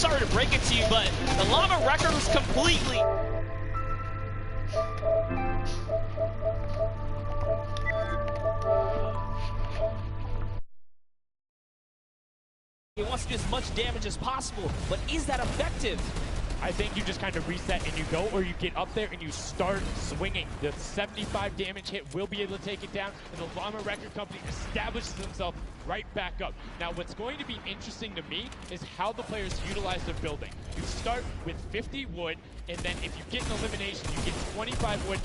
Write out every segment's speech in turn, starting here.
sorry to break it to you, but the Llama record was completely... He wants to do as much damage as possible, but is that effective? I think you just kind of reset and you go, or you get up there and you start swinging. The 75 damage hit will be able to take it down, and the Llama Record Company establishes themselves right back up. Now, what's going to be interesting to me is how the players utilize their building. You start with 50 wood, and then if you get an elimination, you get 25 wood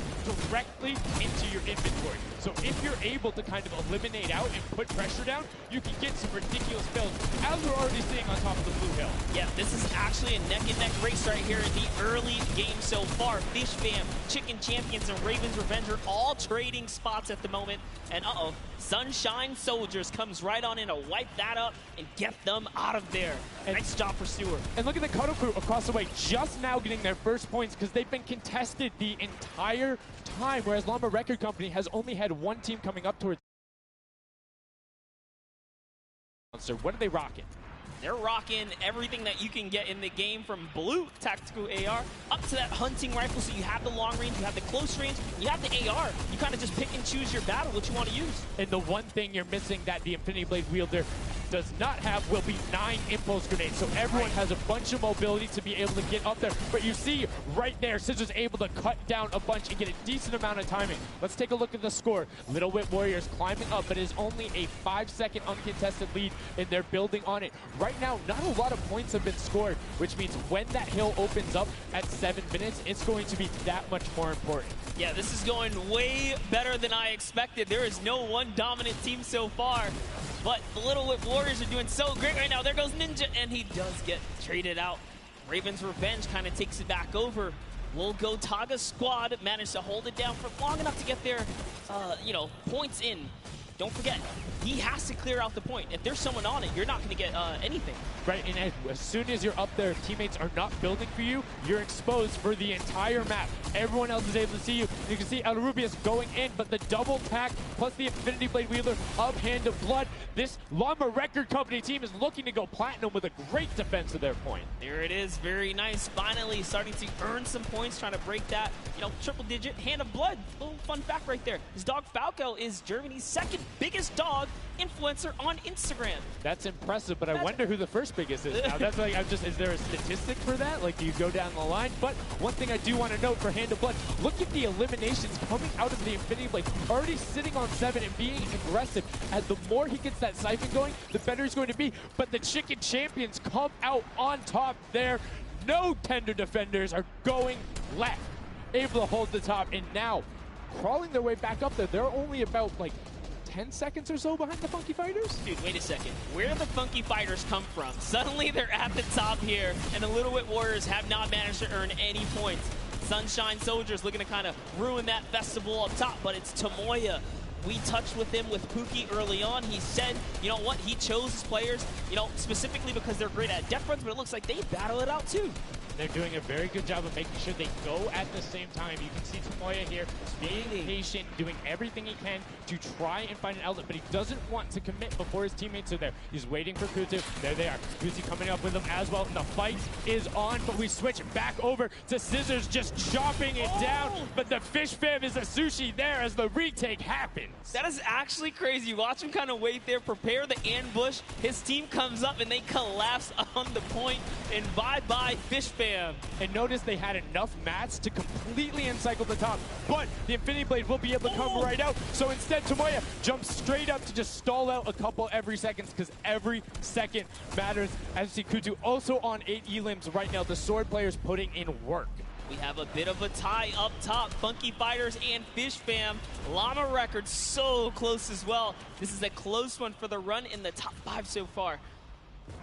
directly into your inventory. So if you're able to kind of eliminate out and put pressure down, you can get some ridiculous builds, as we're already seeing on top of the blue hill. Yeah, this is actually a neck-and-neck race right here in the early game so far. Fish Fam, Chicken Champions, and Raven's Revenge are all trading spots at the moment. And Sunshine Soldiers comes right on in to wipe that up and get them out of there. And nice job for Stewart. And look at the Cuddle Crew across the way, just now getting their first points because they've been contested the entire time, whereas Llama Record Company has only had one team coming up towards. So what are they rocking? They're rocking everything that you can get in the game, from blue tactical AR up to that hunting rifle. So you have the long range, you have the close range, you have the AR. You kind of just pick and choose your battle, what you want to use. And the one thing you're missing that the Infinity Blade wielder does not have will be 9 impulse grenades. So everyone has a bunch of mobility to be able to get up there. But you see right there, Scissors able to cut down a bunch and get a decent amount of timing. Let's take a look at the score. Little Whip Warriors climbing up, but it is only a 5-second uncontested lead, and they're building on it. Right now, not a lot of points have been scored, which means when that hill opens up at 7 minutes, it's going to be that much more important. Yeah, this is going way better than I expected. There is no one dominant team so far, but the Little Whip Warriors are doing so great right now. There goes Ninja, and he does get traded out. Raven's Revenge kind of takes it back over. We'll go Taga squad managed to hold it down for long enough to get their, points in. Don't forget, he has to clear out the point. If there's someone on it, you're not going to get anything. Right, and as soon as you're up there, if teammates are not building for you, you're exposed for the entire map. Everyone else is able to see you. You can see El Rubius going in, but the double pack plus the Infinity Blade wielder of Hand of Blood. This Llama Record Company team is looking to go platinum with a great defense of their point. There it is, very nice. Finally starting to earn some points, trying to break that, triple digit. Hand of Blood, little fun fact right there. His dog Falco is Germany's second biggest dog influencer on Instagram. That's impressive, but I wonder who the first biggest is now. That's like, is there a statistic for that? Like, do you go down the line? But one thing I do want to note for Hand of Blood, look at the eliminations coming out of the Infinity Blade. Already sitting on 7 and being aggressive. And the more he gets that siphon going, the better he's going to be. But the Chicken Champions come out on top there. No tender defenders are going left. Able to hold the top, and now crawling their way back up there. They're only about, 10 seconds or so behind the Funky Fighters? Dude, wait a second. Where did the Funky Fighters come from? Suddenly they're at the top here, and the Little Whip Warriors have not managed to earn any points. Sunshine Soldiers looking to kind of ruin that festival up top, but it's Tomoya. We touched with him with Pookie early on. He said, you know what, he chose his players, specifically because they're great at death runs, but it looks like they battle it out too. They're doing a very good job of making sure they go at the same time. You can see Tomoya here being patient, doing everything he can to try and find an outlet, but he doesn't want to commit before his teammates are there. He's waiting for Kutu. There they are. Kutu coming up with them as well. The fight is on, but we switch back over to Scissors just chopping it down, but the Fish Fam is a sushi there as the retake happens. That is actually crazy. Watch him kind of wait there, prepare the ambush. His team comes up and they collapse on the point, and bye-bye Fish Fam. And notice they had enough mats to completely encircle the top, but the Infinity Blade will be able to come right out. So instead, Tomoya jumps straight up to just stall out a couple every second, because every second matters. As you see Kutu also on 8 elims right now. The sword players putting in work. We have a bit of a tie up top. Funky Fighters and Fish Fam. Llama Records so close as well. This is a close one for the run in the top 5 so far.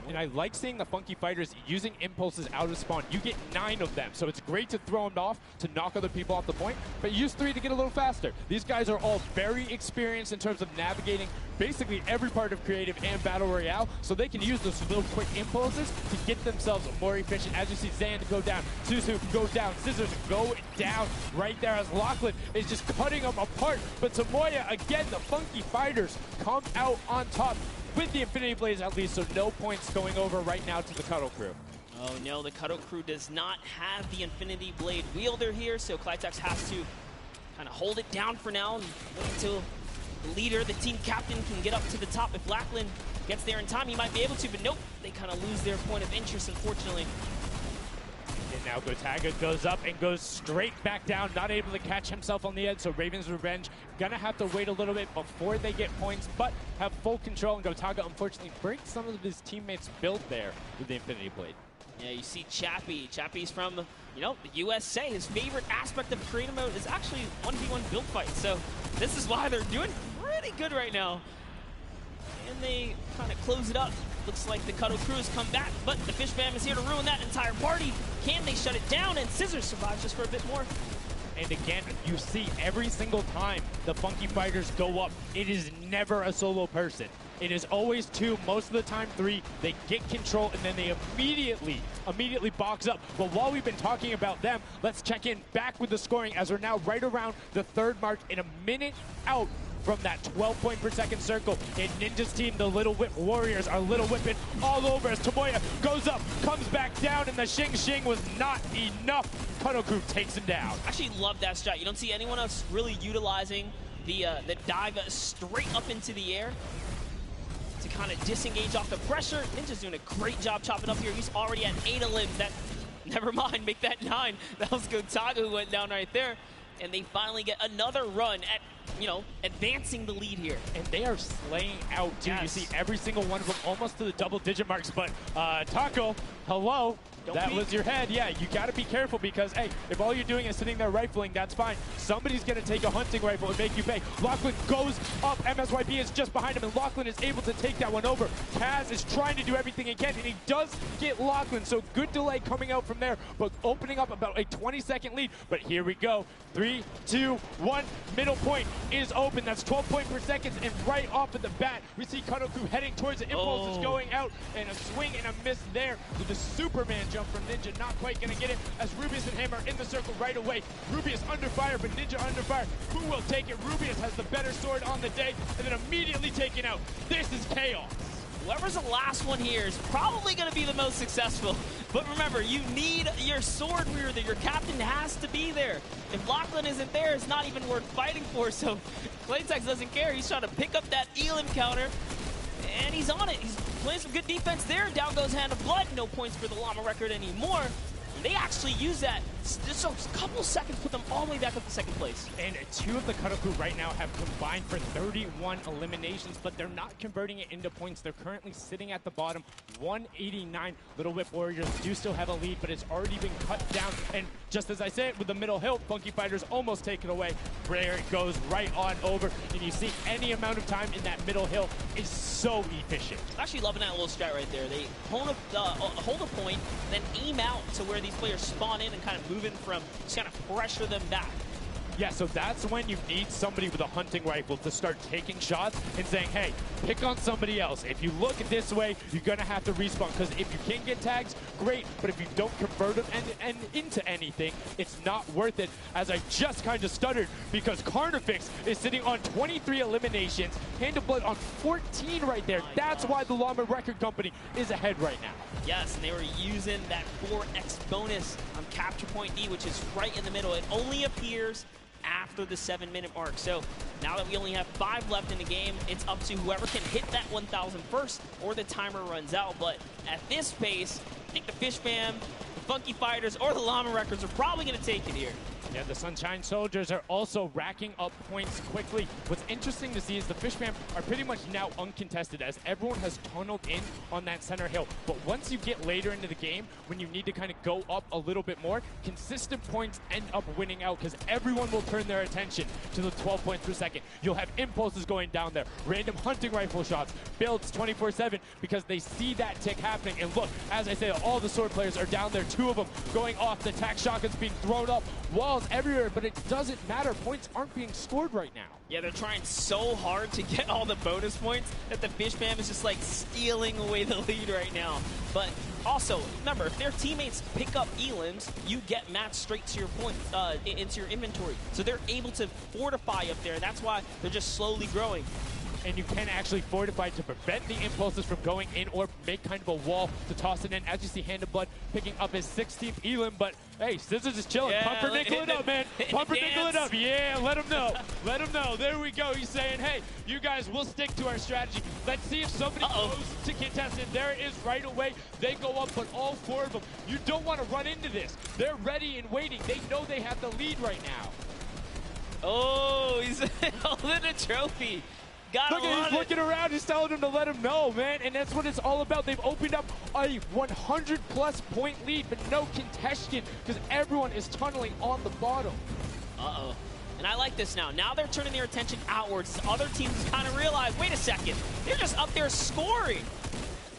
And I like seeing the Funky Fighters using impulses out of spawn. You get 9 of them, so it's great to throw them off to knock other people off the point, but use 3 to get a little faster. These guys are all very experienced in terms of navigating basically every part of creative and battle royale, so they can use those little quick impulses to get themselves more efficient. As you see Zan go down, Suzu go down, Scissors go down right there as Lachlan is just cutting them apart. But Tomoya, again, the Funky Fighters come out on top with the Infinity Blades at least, so no points going over right now to the Cuddle Crew. Oh no, the Cuddle Crew does not have the Infinity Blade wielder here, so Clytex has to kind of hold it down for now and wait until the leader, the team captain, can get up to the top. If Blackland gets there in time, he might be able to, but nope, they kind of lose their point of interest, unfortunately. And now Gotaga goes up and goes straight back down, not able to catch himself on the edge, so Raven's Revenge gonna have to wait a little bit before they get points, but have full control, and Gotaga unfortunately breaks some of his teammates' build there with the Infinity Blade. Yeah, you see Chappie. Chappie's from, you know, the USA. His favorite aspect of creative mode is actually 1v1 build fights, so this is why they're doing pretty good right now. And they kind of close it up. Looks like the Cuddle Crew has come back, but the Fish Fam is here to ruin that entire party. Can they shut it down? And Scissors survives just for a bit more. And again, you see every single time the Funky Fighters go up, it is never a solo person. It is always two, most of the time three. They get control and then they immediately box up. But while we've been talking about them, let's check in back with the scoring as we're now right around the third mark and a minute out from that 12 point per second circle. And Ninja's team, the Little Whip Warriors, are Little Whipping all over as Tomoya goes up, comes back down, and the Shing was not enough. Cuddle Crew takes him down. I actually love that strat. You don't see anyone else really utilizing the dive straight up into the air to kind of disengage off the pressure. Ninja's doing a great job chopping up here. He's already at 8 limbs. That, never mind, make that 9. That was Gotaga who went down right there. And they finally get another run at, you know, advancing the lead here. And they are slaying out, too. Yes. You see every single one of them almost to the double-digit marks. But Taco, hello. That was your head. Yeah, you got to be careful because, hey, if all you're doing is sitting there rifling, that's fine. Somebody's going to take a hunting rifle and make you pay. Lachlan goes up. MSYP is just behind him, and Lachlan is able to take that one over. Kaz is trying to do everything he can, and he does get Lachlan. So good delay coming out from there, but opening up about a 20-second lead. But here we go. 3, 2, 1. Middle point is open. That's 12 point per second, and right off of the bat, we see Cuddle Crew heading towards it. Impulse is going out, and a swing and a miss there with the Superman jump from Ninja. Not quite going to get it as Rubius and Hammer in the circle right away. Rubius under fire, but Ninja under fire. Who will take it? Rubius has the better sword on the day, and then immediately taken out. This is chaos. Whoever's the last one here is probably going to be the most successful. But remember, you need your sword wielder. Your captain has to be there. If Lachlan isn't there, it's not even worth fighting for. So Claytex doesn't care. He's trying to pick up that Elim counter. And he's on it. He's playing some good defense there. Down goes Hand of Blood. No points for the Llama record anymore. They actually use that. Just a couple seconds put them all the way back up to second place. And 2 of the Cuddle Crew right now have combined for 31 eliminations, but they're not converting it into points. They're currently sitting at the bottom, 189. Little Whip Warriors do still have a lead, but it's already been cut down. And just as I said, with the middle hill, Funky Fighters almost take it away. There it goes right on over. And you see any amount of time in that middle hill is so efficient. I'm actually loving that little strat right there. They hold a point, then aim out to where these players spawn in and kind of move in from, just kind of pressure them back. Yeah, so that's when you need somebody with a hunting rifle to start taking shots and saying, hey, pick on somebody else. If you look this way, you're going to have to respawn, because if you can get tags, great, but if you don't convert them and into anything, it's not worth it, as I just kind of stuttered, because Carnifex is sitting on 23 eliminations, Hand of Blood on 14 right there. That's why the Llama Record Company is ahead right now. Yes, and they were using that 4x bonus on Capture Point D, which is right in the middle. It only appears after the 7-minute mark. So now that we only have 5 left in the game, it's up to whoever can hit that 1,000 first or the timer runs out. But at this pace, I think the Fish Fam, the Funky Fighters, or the Llama Records are probably going to take it here. Yeah, the Sunshine Soldiers are also racking up points quickly. What's interesting to see is the Fish Fam are pretty much now uncontested, as everyone has tunneled in on that center hill. But once you get later into the game, when you need to kind of go up a little bit more, consistent points end up winning out, because everyone will turn their attention to the 12 points per second. You'll have impulses going down there, random hunting rifle shots, builds 24/7, because they see that tick happening. And look, as I say, all the sword players are down there, 2 of them going off, the tac shotguns being thrown up, walls everywhere, but it doesn't matter. Points aren't being scored right now. Yeah, they're trying so hard to get all the bonus points that the Fish Fam is just like stealing away the lead right now. But also, remember, if their teammates pick up elims, you get matched straight to your point, into your inventory. So they're able to fortify up there, and that's why they're just slowly growing. and you can actually fortify to prevent the impulses from going in or make kind of a wall to toss it in. As you see, Hand of Blood picking up his 16th elim, but hey, Scissors is chilling. Yeah, Pumpernickel it up, man. Pumpernickel it up. Yeah, let him know. Let him know. There we go. He's saying, hey, you guys will stick to our strategy. Let's see if somebody goes to contest it. There it is right away. They go up, but all 4 of them. You don't want to run into this. They're ready and waiting. They know they have the lead right now. Oh, he's holding a trophy. Look at he's looking around. He's telling them to let him know, man. And that's what it's all about. They've opened up a 100-plus point lead, but no contention because everyone is tunneling on the bottom. Uh-oh. And I like this now. Now they're turning their attention outwards. Other teams kind of realize, wait a second, they're just up there scoring.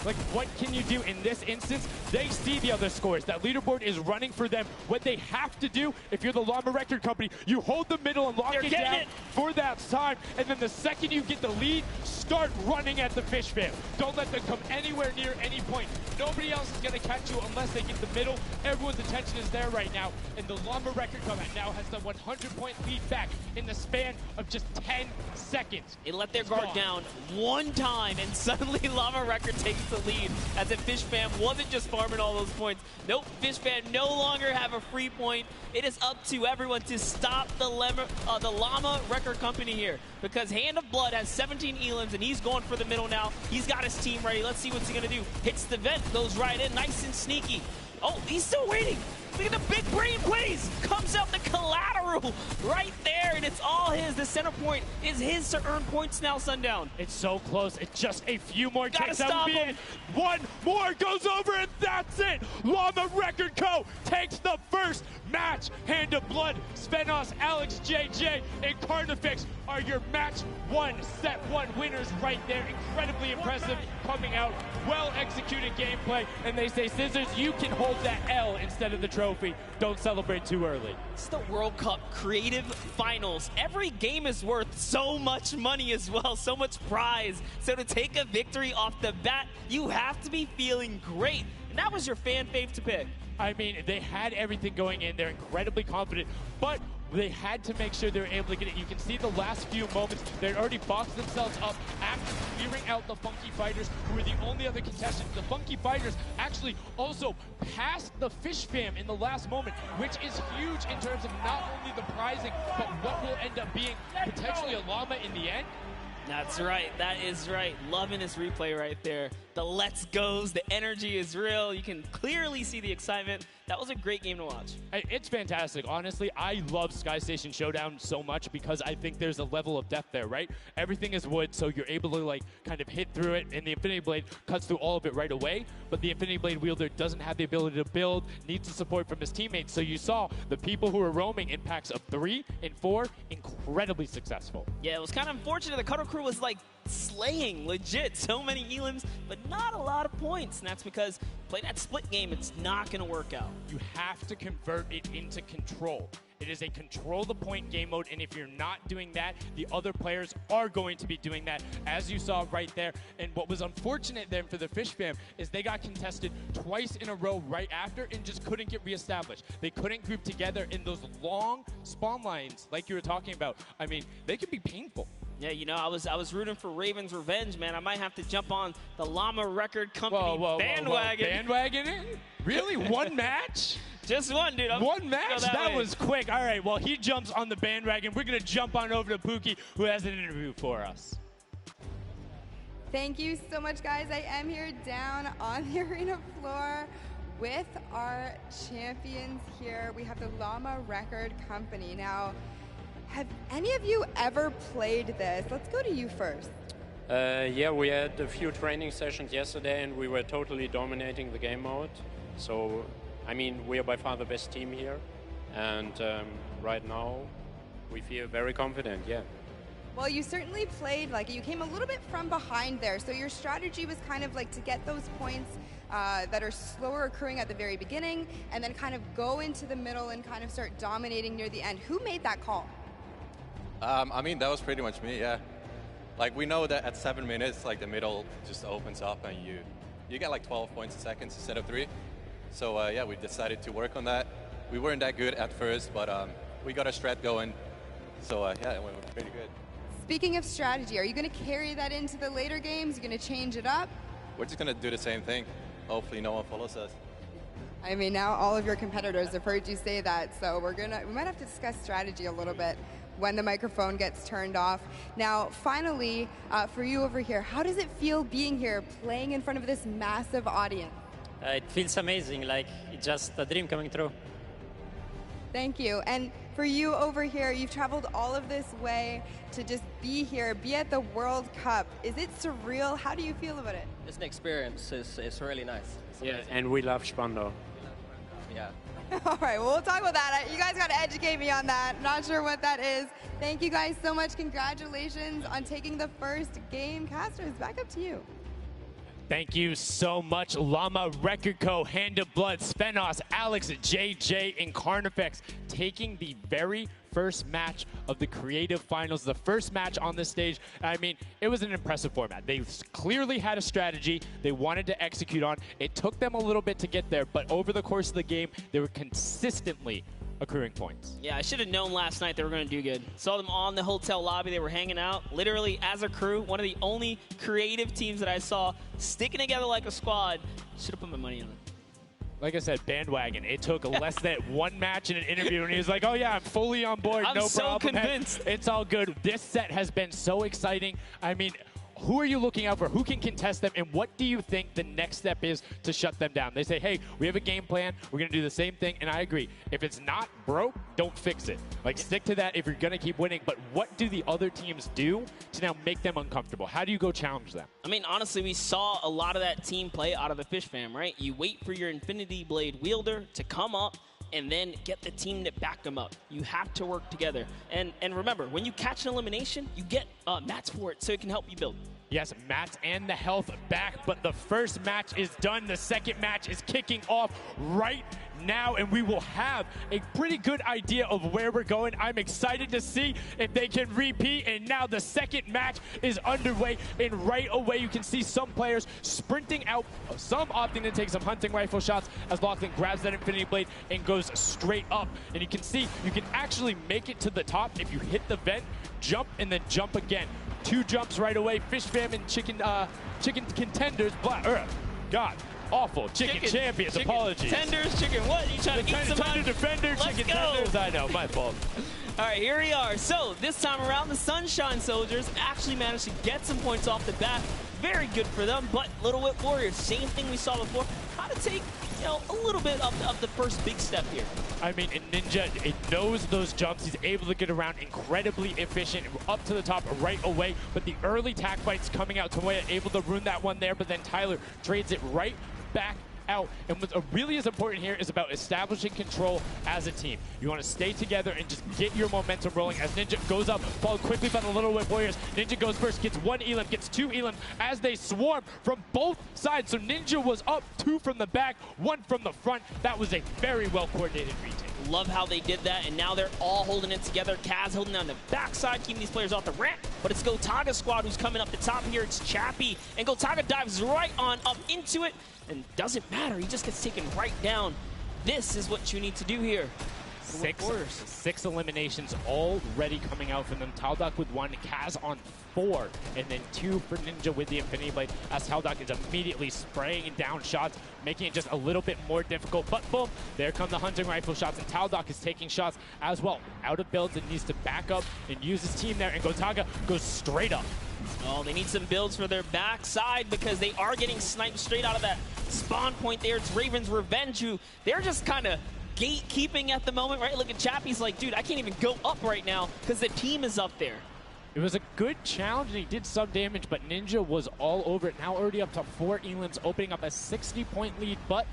Like, what can you do in this instance? They see the other scores. That leaderboard is running for them. What they have to do, if you're the Llama Record Company, you hold the middle and lock it down for that time. And then the second you get the lead, start running at the Fish Fam. Don't let them come anywhere near any point. Nobody else is going to catch you unless they get the middle. Everyone's attention is there right now. And the Llama Record Company now has the 100-point lead back in the span of just 10 seconds. They let their guard down one time, and suddenly Llama Record takes the lead, as if Fish Fam wasn't just farming all those points. Nope, Fish Fam no longer have a free point. It is up to everyone to stop the Llama Record Company here, because Hand of Blood has 17 elims, and he's going for the middle now. He's got his team ready. Let's see what's he gonna do. Hits the vent, goes right in, nice and sneaky. Oh, he's still waiting. Look at the big brain plays. Comes out the collateral right there, and it's all his. The center point is his to earn points now, Sundown. It's so close. It's just a few more takes. Stop him. One more goes over, and that's it. Llama Record Co. takes the first match. Hand of Blood, Svenos, Alex JJ, and Carnifex are your match 1, set 1 winners right there. Incredibly impressive coming out. Well-executed gameplay. And they say, Scissors, you can hold that L instead of the trophy. Don't celebrate too early. It's the World Cup Creative Finals. Every game is worth so much money as well, so much prize. So to take a victory off the bat, you have to be feeling great. And that was your fan fave to pick. I mean, they had everything going in. They're incredibly confident, but they had to make sure they were able to get it. You can see the last few moments, they'd already boxed themselves up after clearing out the Funky Fighters, who were the only other contestants. The Funky Fighters actually also passed the Fish Fam in the last moment, which is huge in terms of not only the prizing, but what will end up being potentially a llama in the end. That's right. That is right. Loving this replay right there. The let's goes, the energy is real. You can clearly see the excitement. That was a great game to watch. It's fantastic. Honestly, I love Sky Station Showdown so much because I think there's a level of depth there, right? Everything is wood, so you're able to like kind of hit through it, and the Infinity Blade cuts through all of it right away, but the Infinity Blade wielder doesn't have the ability to build, needs the support from his teammates. So you saw the people who were roaming in packs of 3 and 4, incredibly successful. Yeah, it was kind of unfortunate. The Cutter Crew was like slaying legit so many elims, but not a lot of points, and that's because play that split game, it's not going to work out. You have to convert it into control. It is a control the point game mode, and if you're not doing that, the other players are going to be doing that, as you saw right there. And what was unfortunate then for the Fish Fam is they got contested twice in a row right after and just couldn't get reestablished. They couldn't group together in those long spawn lines like you were talking about. I mean, they can be painful. Yeah, you know, I was rooting for Raven's revenge, man. I might have to jump on the Llama Record Company bandwagon. Bandwagon in? Really? One match? Just one, dude. One match? That was quick. All right, well, he jumps on the bandwagon. We're going to jump on over to Pookie, who has an interview for us. Thank you so much, guys. I am here down on the arena floor with our champions here. We have the Llama Record Company. Now, have any of you ever played this? Let's go to you first. Yeah, we had a few training sessions yesterday, and we were totally dominating the game mode. So, I mean, we are by far the best team here, and right now we feel very confident, yeah. Well, you certainly played like you came a little bit from behind there, so your strategy was kind of like to get those points that are slower accruing at the very beginning, and then kind of go into the middle and kind of start dominating near the end. Who made that call? I mean, that was pretty much me, yeah. Like, we know that at 7 minutes, like, the middle just opens up and you get like 12 points a second instead of 3. So, yeah, we decided to work on that. We weren't that good at first, but we got a strat going. So, yeah, it went pretty good. Speaking of strategy, are you going to carry that into the later games? Are you going to change it up? We're just going to do the same thing. Hopefully no one follows us. I mean, now all of your competitors have heard you say that, so we might have to discuss strategy a little bit when the microphone gets turned off. Now, finally, for you over here, how does it feel being here, playing in front of this massive audience? It feels amazing, like it's just a dream coming true. Thank you. And for you over here, you've traveled all of this way to just be here, be at the World Cup. Is it surreal? How do you feel about it? It's an experience. It's really nice. It's Yeah, amazing. and we love Spandau. Yeah. All right, well, we'll talk about that. You guys got to educate me on that. Not sure what that is. Thank you guys so much. Congratulations on taking the first game. Casters, back up to you. Thank you so much, Llama, Record Co., Hand of Blood, Spenos, Alex, JJ, and Carnifex taking the very first match of the Creative Finals, the first match on the stage. I mean, it was an impressive format. They clearly had a strategy they wanted to execute on. It took them a little bit to get there, but over the course of the game, they were consistently accruing points. Yeah, I should have known last night they were going to do good. Saw them on the hotel lobby. They were hanging out, literally as a crew. One of the only creative teams that I saw sticking together like a squad. Should have put my money on it. Like I said, bandwagon. It took less than one match in an interview, and he was like, oh, yeah, I'm fully on board. I'm no so problem. convinced. Hey, it's all good. This set has been so exciting. I mean, who are you looking out for? Who can contest them? And what do you think the next step is to shut them down? They say, hey, we have a game plan. We're going to do the same thing. And I agree. If it's not broke, don't fix it. Like, stick to that if you're going to keep winning. But what do the other teams do to now make them uncomfortable? How do you go challenge them? I mean, honestly, we saw a lot of that team play out of the Fish Fam, right? You wait for your Infinity Blade wielder to come up and then get the team to back them up. You have to work together. And remember, when you catch an elimination, you get mats for it so it can help you build. Yes, mats and the health back, but the first match is done. The second match is kicking off right now, and we will have a pretty good idea of where we're going. I'm excited to see if they can repeat, and now the second match is underway, and right away you can see some players sprinting out, some opting to take some hunting rifle shots as Lachlan grabs that Infinity Blade and goes straight up. And you can see you can actually make it to the top if you hit the vent, jump, and then jump again. 2 jumps right away. Fish Fam and chicken contenders. God, awful. Chicken champions. Apologies. Tenders, chicken what? You trying to eat some Tender defender, chicken tenders. I know, my fault. All right, here we are. So this time around, the Sunshine Soldiers actually managed to get some points off the bat. Very good for them, but Little Whip Warriors, same thing we saw before. How to take, a little bit of the first big step here. I mean, Ninja, it knows those jumps. He's able to get around incredibly efficient, up to the top right away. But the early tack fights coming out, Tomoya able to ruin that one there, but then Tyler trades it right back out. And what really is important here is about establishing control as a team. You want to stay together and just get your momentum rolling as Ninja goes up, followed quickly by the Little Whip Warriors. Ninja goes first, gets 1 elim, gets 2 elim as they swarm from both sides. So Ninja was up 2 from the back, 1 from the front. That was a very well coordinated retake. Love how they did that, and now they're all holding it together. Kaz holding down the backside, keeping these players off the ramp. But it's Gotaga's squad who's coming up the top here. It's Chappie, and Gotaga dives right on up into it, and doesn't matter. He just gets taken right down. This is what you need to do here. 6 eliminations already coming out from them. Taldock with 1, Kaz on 4, and then 2 for Ninja with the Infinity Blade, as Taldock is immediately spraying down shots, making it just a little bit more difficult. But boom, there come the hunting rifle shots, and Taldock is taking shots as well. Out of builds and needs to back up and use his team there, and Gotaga goes straight up. Oh, they need some builds for their backside because they are getting sniped straight out of that spawn point there. It's Raven's Revenge, who they're just kind of gatekeeping at the moment, right? Look at Chappie's like, dude, I can't even go up right now because the team is up there. It was a good challenge, and he did some damage, but Ninja was all over it. Now already up to 4 elims, opening up a 60-point lead, but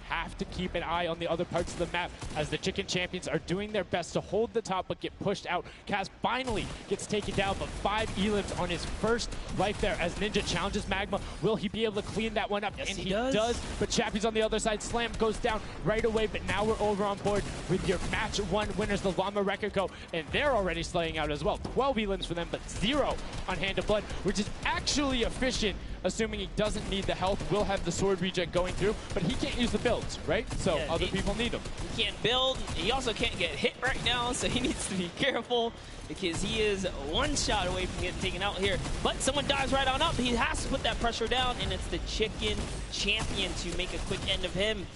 have to keep an eye on the other parts of the map as the Chicken Champions are doing their best to hold the top but get pushed out. Kaz finally gets taken down, but 5 elims on his first life there as Ninja challenges Magma. Will he be able to clean that one up? Yes, and he does. But Chappie's on the other side. Slam goes down right away, but now we're over on board with your match 1 winners, the Llama Record Co., and they're already slaying out as well. 12 elims for them, but 0 on Hand of Blood, which is actually efficient. assuming he doesn't need the health, will have the sword regen going through, but he can't use the builds, right? So Yeah, other people need them. He can't build. He also can't get hit right now, so he needs to be careful because he is one shot away from getting taken out here. But someone dives right on up. He has to put that pressure down, and it's the Chicken Champion to make a quick end of him.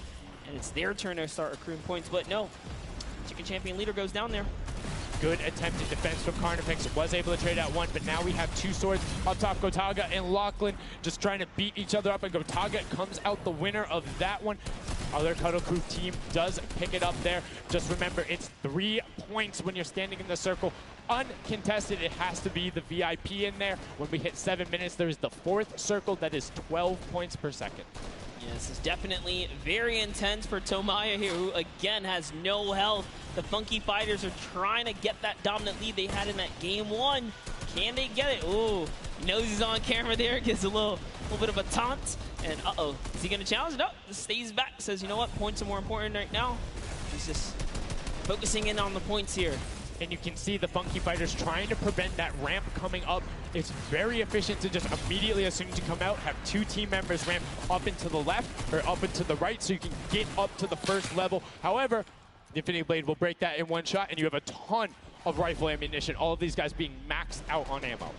And it's their turn to start accruing points, but no. Chicken Champion leader goes down there. Good attempted defense from Carnifex. Was able to trade out one, but now we have two swords up top. Gotaga and Lachlan just trying to beat each other up, and Gotaga comes out the winner of that one. Other Cuddle Crew team does pick it up there. Just remember, it's 3 points when you're standing in the circle. Uncontested, it has to be the VIP in there. When we hit 7 minutes, there is the 4th circle that is 12 points per second. Yeah, this is definitely very intense for Tomaya here, who again has no health. The Funky Fighters are trying to get that dominant lead they had in that game 1. Can they get it? Ooh, he knows he's on camera there, gives a little bit of a taunt. And uh-oh, is he gonna challenge? No, just stays back, says, you know what, points are more important right now. He's just focusing in on the points here. And you can see the Funky Fighters trying to prevent that ramp coming up. It's very efficient to just immediately, as soon as you come out, have 2 team members ramp up into the left or up into the right so you can get up to the first level. However, the Infinity Blade will break that in one shot, and you have a ton of rifle ammunition. All of these guys being maxed out on ammo.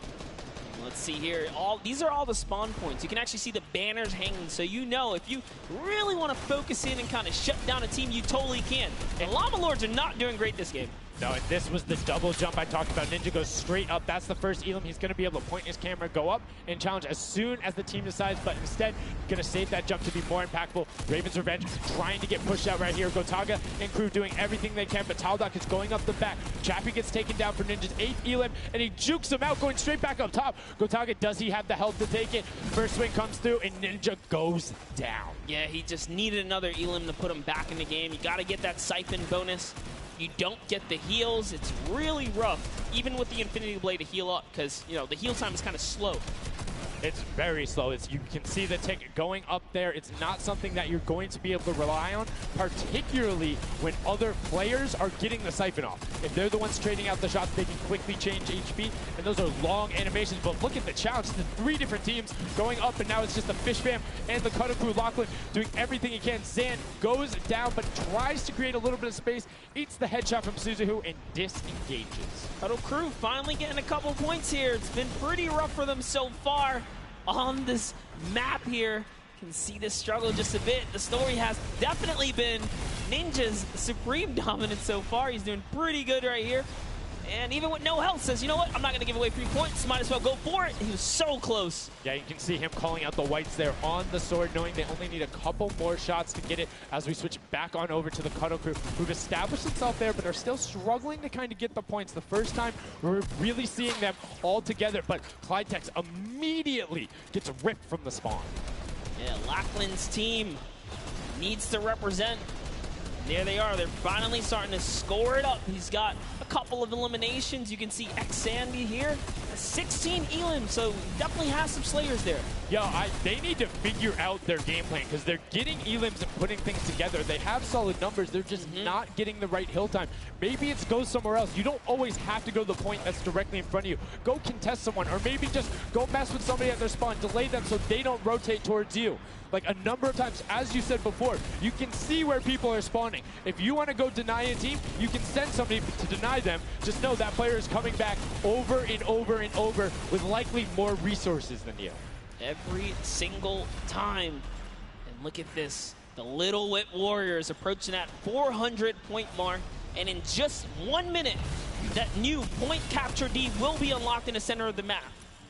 Let's see here. These are all the spawn points. You can actually see the banners hanging, so you know if you really want to focus in and kind of shut down a team, you totally can. And Llama Lords are not doing great this game. No, and this was the double jump I talked about. Ninja goes straight up. That's the first Elam. He's going to be able to point his camera, go up, and challenge as soon as the team decides, but instead, going to save that jump to be more impactful. Raven's Revenge trying to get pushed out right here. Gotaga and crew doing everything they can, but Taldock is going up the back. Chappie gets taken down for Ninja's 8th Elam, and he jukes him out, going straight back up top. Gotaga, does he have the health to take it? First swing comes through, and Ninja goes down. Yeah, he just needed another Elam to put him back in the game. You got to get that siphon bonus. You don't get the heals. It's really rough, even with the Infinity Blade to heal up, because, you know, the heal time is kind of slow. It's very slow. You can see the tick going up there. It's not something that you're going to be able to rely on, particularly when other players are getting the siphon off. If they're the ones trading out the shots, they can quickly change HP, and those are long animations. But look at the challenge. The 3 different teams going up, and now it's just the Fish Fam and the Cutter Crew. Lachlan doing everything he can. Zan goes down, but tries to create a little bit of space, eats the headshot from Suzuhu, and disengages. Cuddle Crew finally getting a couple points here. It's been pretty rough for them so far on this map here. Can see this struggle just a bit. The story has definitely been Ninja's supreme dominance so far. He's doing pretty good right here. And even with no health, says, you know what, I'm not going to give away 3 points. Might as well go for it. He was so close. Yeah, you can see him calling out the whites there on the sword, knowing they only need a couple more shots to get it as we switch back on over to the Cuddle Crew, who've established themselves there, but are still struggling to kind of get the points. The first time we're really seeing them all together, but Clyde Tex immediately gets ripped from the spawn. Yeah, Lachlan's team needs to represent. There they are. They're finally starting to score it up. He's got a couple of eliminations. You can see X-Sandy here. 16 Elam, so definitely has some Slayers there. Yo, they need to figure out their game plan, because they're getting Elams and putting things together. They have solid numbers. They're just not getting the right hill time. Maybe it's go somewhere else. You don't always have to go to the point that's directly in front of you. Go contest someone, or maybe just go mess with somebody at their spawn. Delay them so they don't rotate towards you. Like a number of times, as you said before, you can see where people are spawning. If you want to go deny a team, you can send somebody to deny them. Just know that player is coming back over and over and over with likely more resources than you. Every single time. And look at this. The Little Wit Warriors approaching that 400-point mark. And in just 1 minute, that new point capture D will be unlocked in the center of the map.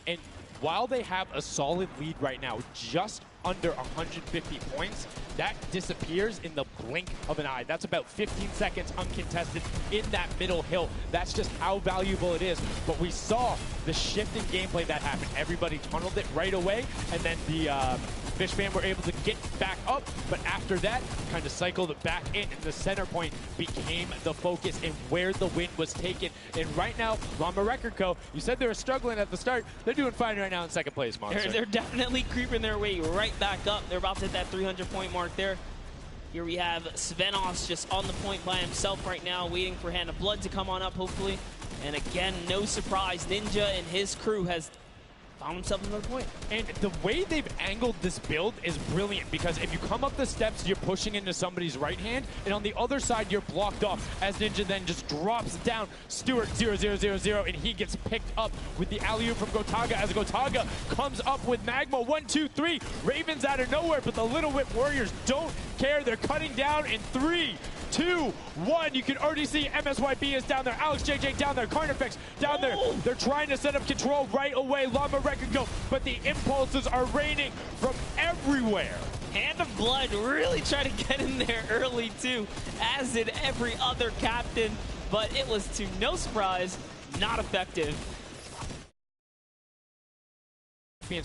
And while they have a solid lead right now, just under 150 points, that disappears in the blink of an eye. That's about 15 seconds uncontested in that middle hill. That's just how valuable it is. But we saw the shift in gameplay that happened. Everybody tunneled it right away, and then the Fish Fam were able to get back up, but after that, kind of cycled it back in, and the center point became the focus and where the win was taken. And right now, Llama Record Co., you said they were struggling at the start. They're doing fine right now in second place, Monster. They're definitely creeping their way right back up. They're about to hit that 300-point mark there. Here we have Svenos just on the point by himself right now, waiting for Hand of Blood to come on up, hopefully. And again, no surprise, Ninja and his crew has found himself another point. And the way they've angled this build is brilliant, because if you come up the steps, you're pushing into somebody's right hand, and on the other side, you're blocked off as Ninja then just drops down Stewart 0-0-0-0, and he gets picked up with the alley-oop from Gotaga as Gotaga comes up with Magma. 1, 2, 3. Ravens out of nowhere, but the Little Whip Warriors don't care. They're cutting down in 3, 2, 1. You can already see MSYB is down there. Alex JJ down there. Carnifex down there. They're trying to set up control right away. Llama Record go, but the impulses are raining from everywhere. Hand of Blood really tried to get in there early too, as did every other captain, but it was to no surprise, not effective.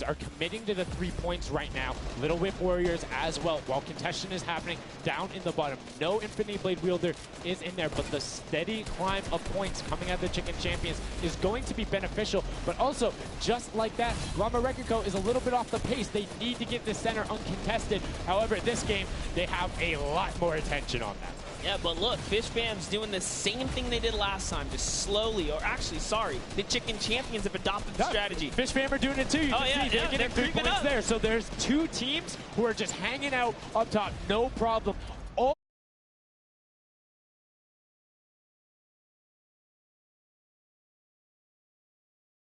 Are committing to the 3 points right now. Little Whip Warriors as well. While contention is happening down in the bottom, no Infinity Blade Wielder is in there, but the steady climb of points coming out of the Chicken Champions is going to be beneficial. But also, just like that, Llama Record Co. is a little bit off the pace. They need to get the center uncontested. However, this game, they have a lot more attention on that. Yeah, but look, Fish Fam's doing the same thing they did last time, just slowly, or actually, sorry, the Chicken Champions have adopted the strategy. Fish Fam are doing it too. You can see they're getting 3 points there. So there's 2 teams who are just hanging out up top, no problem. All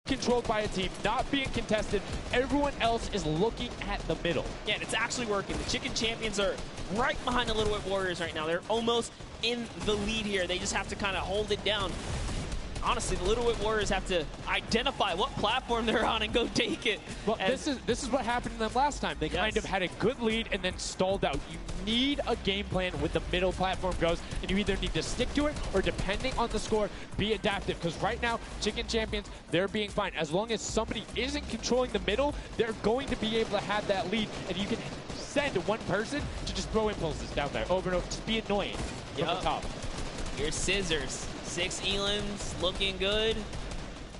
controlled by a team, not being contested. Everyone else is looking at the middle. Yeah, and it's actually working. The Chicken Champions are right behind the Little Whip Warriors right now. They're almost in the lead here. They just have to kind of hold it down. Honestly, the Little Whip Warriors have to identify what platform they're on and go take it. Well, this is what happened to them last time. They kind of had a good lead and then stalled out. You need a game plan with the middle platform goes, and you either need to stick to it or, depending on the score, be adaptive. Because right now, Chicken Champions, they're being fine. As long as somebody isn't controlling the middle, they're going to be able to have that lead, and you can send one person to just throw impulses down there over and over. Just be annoying from the top. Here's Scissors. 6 Elans looking good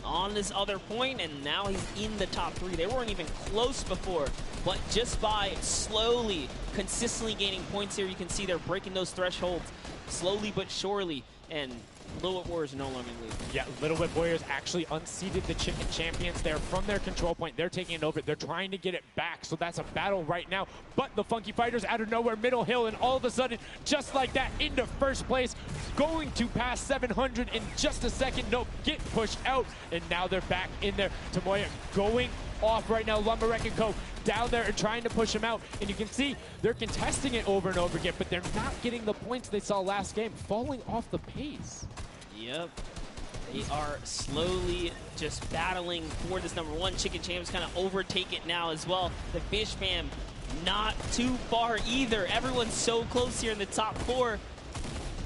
on this other point, and now he's in the top 3. They weren't even close before, but just by slowly, consistently gaining points here, you can see they're breaking those thresholds slowly but surely, and Little Whip Warriors are no longer in the lead. Yeah, Little Whip Warriors actually unseated the Chicken Champions there from their control point. They're taking it over. They're trying to get it back, so that's a battle right now. But the Funky Fighters out of nowhere, middle hill, and all of a sudden, just like that, into first place, going to pass 700 in just a second. Nope, get pushed out, and now they're back in there. Tomoya going off right now. Llama Record Co. down there and trying to push him out, and you can see they're contesting it over and over again, but they're not getting the points they saw last game, falling off the pace. Yep. They are slowly just battling for this number 1. Chicken Champs kind of overtake it now as well. The Fish Fam not too far either. Everyone's so close here in the top 4.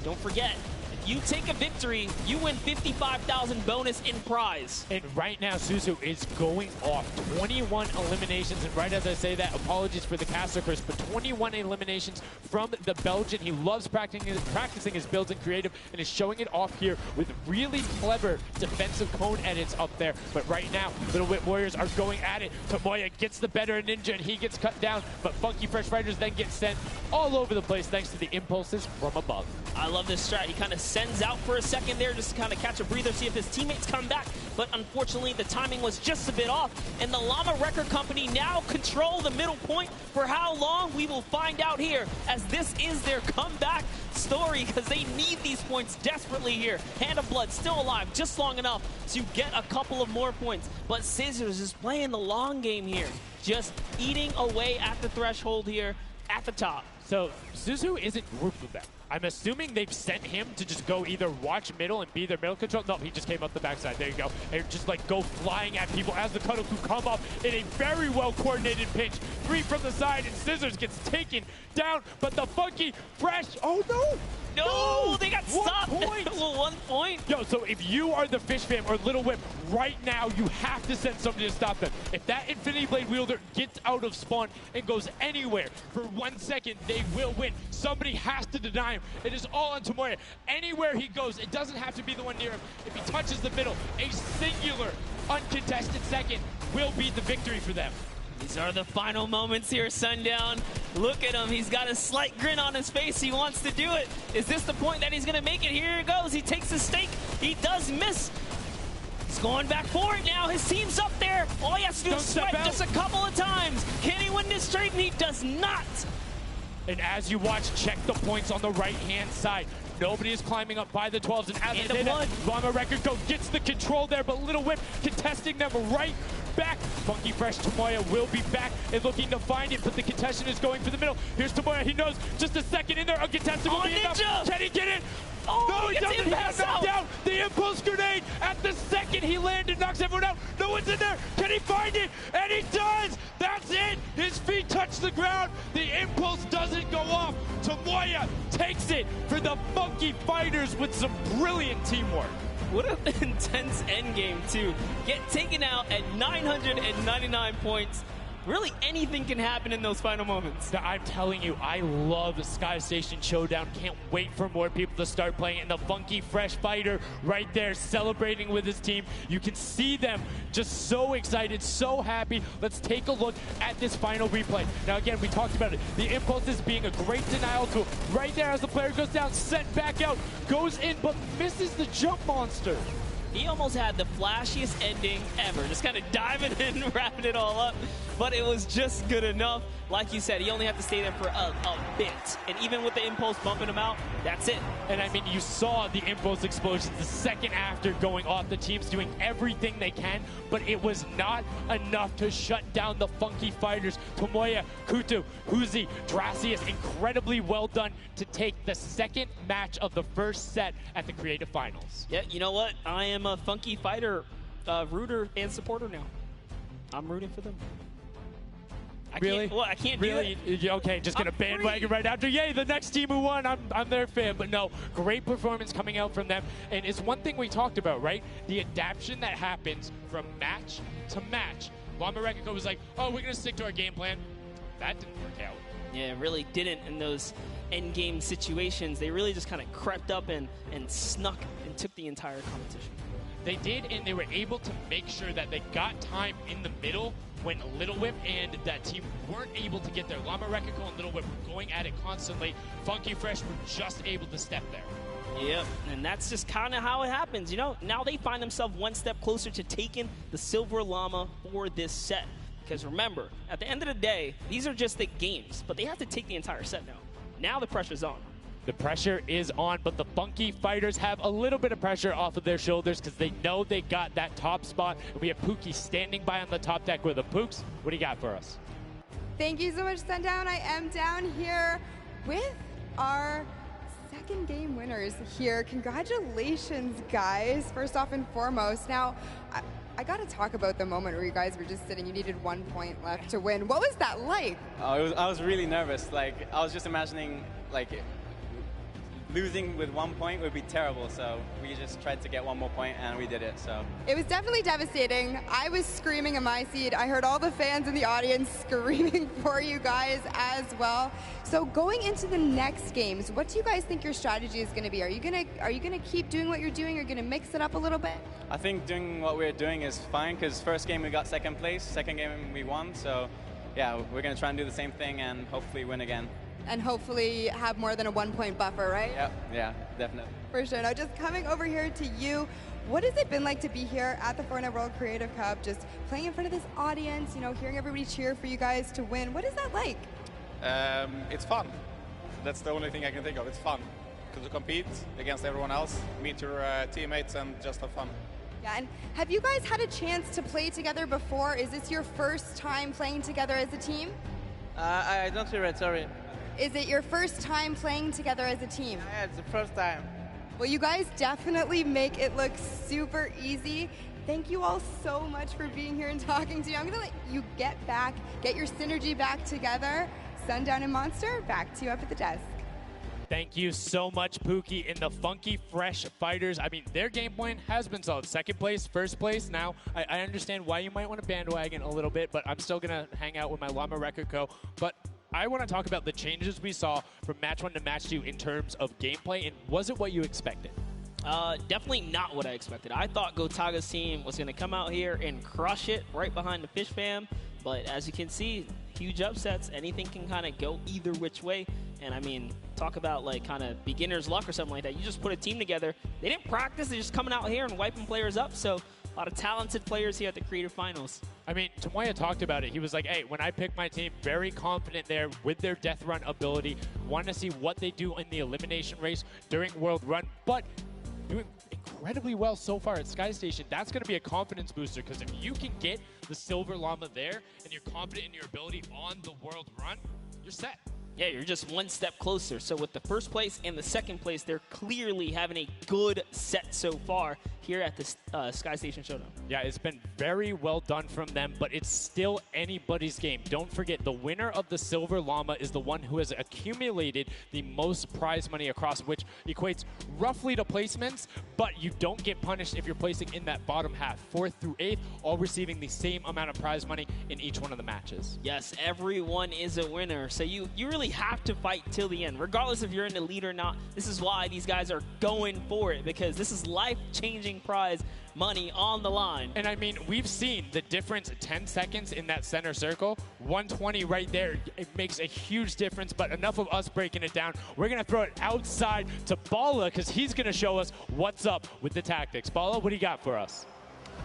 Don't forget, if you take a victory, you win 55,000 bonus in prize. And right now, Suzu is going off. 21 eliminations, and right as I say that, apologies for the caster curse, but 21 eliminations from the Belgian. He loves practicing his builds in creative, and is showing it off here with really clever defensive cone edits up there. But right now, Little Whip Warriors are going at it. Tomoya gets the better of Ninja, and he gets cut down, but Funky Fresh Fighters then get sent all over the place thanks to the impulses from above. I love this strat. He kind of sends out for a second there just to kind of catch a breather, see if his teammates come back. But unfortunately, the timing was just a bit off. And the Llama Record Company now control the middle point. For how long, we will find out here, as this is their comeback story, because they need these points desperately here. Hand of Blood still alive just long enough to get a couple of more points. But Scissors is playing the long game here, just eating away at the threshold here at the top. So Suzu isn't grouped with them. I'm assuming they've sent him to just go either watch middle and be their middle control. No, he just came up the backside. There you go. And just like go flying at people as the Cuddle Crew come up in a very well coordinated pinch. 3 from the side, and Scissors gets taken down. But the Funky Fresh, oh no! No, they got stopped. 1 point. Well, 1 point. Yo, so if you are the Fish Fam or Little Whip, right now you have to send somebody to stop them. If that Infinity Blade Wielder gets out of spawn and goes anywhere for 1 second, they will win. Somebody has to deny him. It is all on Tomoya. Anywhere he goes, it doesn't have to be the one near him. If he touches the middle, a singular uncontested second will be the victory for them. These are the final moments here, Sundown. Look at him. He's got a slight grin on his face. He wants to do it. Is this the point that he's going to make it? Here it goes. He takes the stake. He does miss. He's going back for it now. His team's up there. All he has to do is swipe just a couple of times. Can he win this trade? And he does not. And as you watch, check the points on the right-hand side. Nobody is climbing up by the 12s. And as they did, Llama Record Go gets the control there, but Little Whip contesting them right back. Funky Fresh Tomoya will be back and looking to find it, but the contestant is going for the middle. Here's Tomoya. He knows just a second in there. Uncontested will be enough. Can he get it? Oh, no, he doesn't. He got knocked down. The impulse grenade at the second he landed knocks everyone out. No one's in there. Can he find it? And he does. That's it. His feet touch the ground. The impulse doesn't go off. Tomoya takes it for the Funky Fighters with some brilliant teamwork. What an intense endgame, too. Get taken out at 999 points. Really, anything can happen in those final moments. I'm telling you, I love the Sky Station Showdown. Can't wait for more people to start playing. And the Funky Fresh Fighter right there celebrating with his team. You can see them just so excited, so happy. Let's take a look at this final replay. Now, again, we talked about it. The impulse is being a great denial tool. Right there as the player goes down, sent back out, goes in, but misses the jump monster. He almost had the flashiest ending ever. Just kind of diving in and wrapping it all up. But it was just good enough. Like you said, he only had to stay there for a bit. And even with the impulse bumping him out, that's it. And I mean, you saw the impulse explosions the second after going off. The team's doing everything they can, but it was not enough to shut down the Funky Fighters. Tomoya, Kutu, Huzi, Dracius, incredibly well done to take the second match of the first set at the Creative Finals. Yeah, you know what? I am a Funky Fighter rooter and supporter now. I'm rooting for them. Really? I can't do it. Okay, just gonna bandwagon right after. Yay, the next team who won. I'm their fan. But no, great performance coming out from them. And it's one thing we talked about, right? The adaptation that happens from match to match. Llama Record was like, oh, we're gonna stick to our game plan. That didn't work out. Yeah, it really didn't in those end game situations. They really just kind of crept up and snuck and took the entire competition. They did, and they were able to make sure that they got time in the middle when Little Whip and that team weren't able to get there. Llama Record and Little Whip were going at it constantly. Funky Fresh were just able to step there. Yep, and that's just kind of how it happens, you know? Now they find themselves one step closer to taking the Silver Llama for this set. Because remember, at the end of the day, these are just the games, but they have to take the entire set now. Now the pressure's on. The pressure is on, but the Funky Fighters have a little bit of pressure off of their shoulders because they know they got that top spot. And we have Pookie standing by on the top deck with the Pooks. What do you got for us? Thank you so much, Sundown. I am down here with our second game winners here. Congratulations, guys, first off and foremost. Now, I got to talk about the moment where you guys were just sitting. You needed 1 point left to win. What was that like? I was really nervous. Like, I was just imagining, like, losing with 1 point would be terrible, so we just tried to get 1 more point, and we did it. So it was definitely devastating. I was screaming in my seat. I heard all the fans in the audience screaming for you guys as well. So going into the next games, what do you guys think your strategy is going to be? Are you gonna keep doing what you're doing? Or are you gonna mix it up a little bit? I think doing what we're doing is fine, because first game we got second place, second game we won. So yeah, we're gonna try and do the same thing and hopefully win again. And hopefully have more than a 1 point buffer, right? Yeah, definitely. For sure. Now, just coming over here to you, what has it been like to be here at the Fortnite World Creative Cup, just playing in front of this audience, you know, hearing everybody cheer for you guys to win? What is that like? It's fun. That's the only thing I can think of. It's fun to compete against everyone else, meet your teammates, and just have fun. Yeah, and have you guys had a chance to play together before? Is this your first time playing together as a team? I don't hear it, sorry. Is it your first time playing together as a team? Yeah, it's the first time. Well, you guys definitely make it look super easy. Thank you all so much for being here and talking to me. I'm going to let you get your synergy back together. Sundown and Monster, back to you up at the desk. Thank you so much, Pookie. And the Funky Fresh Fighters, I mean, their game plan has been solid. Second place, first place. Now, I understand why you might want to bandwagon a little bit, but I'm still going to hang out with my Llama Record Co. But I want to talk about the changes we saw from match 1 to match 2 in terms of gameplay, and was it what you expected? Definitely not what I expected. I thought Gotaga's team was going to come out here and crush it right behind the Fish Fam, but as you can see, huge upsets. Anything can kind of go either which way, and I mean, talk about like kind of beginner's luck or something like that. You just put a team together. They didn't practice. They're just coming out here and wiping players up, so A lot of talented players here at the Creative Finals. I mean, Tomoya talked about it. He was like, hey, when I pick my team, very confident there with their Death Run ability. Want to see what they do in the elimination race during World Run, but doing incredibly well so far at Sky Station. That's going to be a confidence booster, because if you can get the Silver Llama there and you're confident in your ability on the World Run, you're set. Yeah, you're just one step closer. So with the first place and the second place, they're clearly having a good set so far here at the Sky Station Showdown. Yeah, it's been very well done from them, but it's still anybody's game. Don't forget, the winner of the Silver Llama is the one who has accumulated the most prize money across, which equates roughly to placements, but you don't get punished if you're placing in that bottom half. 4th through 8th, all receiving the same amount of prize money in each one of the matches. Yes, everyone is a winner. So you really have to fight till the end, regardless if you're in the lead or not. This is why these guys are going for it, because this is life-changing prize money on the line. And I mean, we've seen the difference, 10 seconds in that center circle, 120 right there. It makes a huge difference, but enough of us breaking it down. We're going to throw it outside to Bala, because he's going to show us what's up with the tactics. Bala, what do you got for us?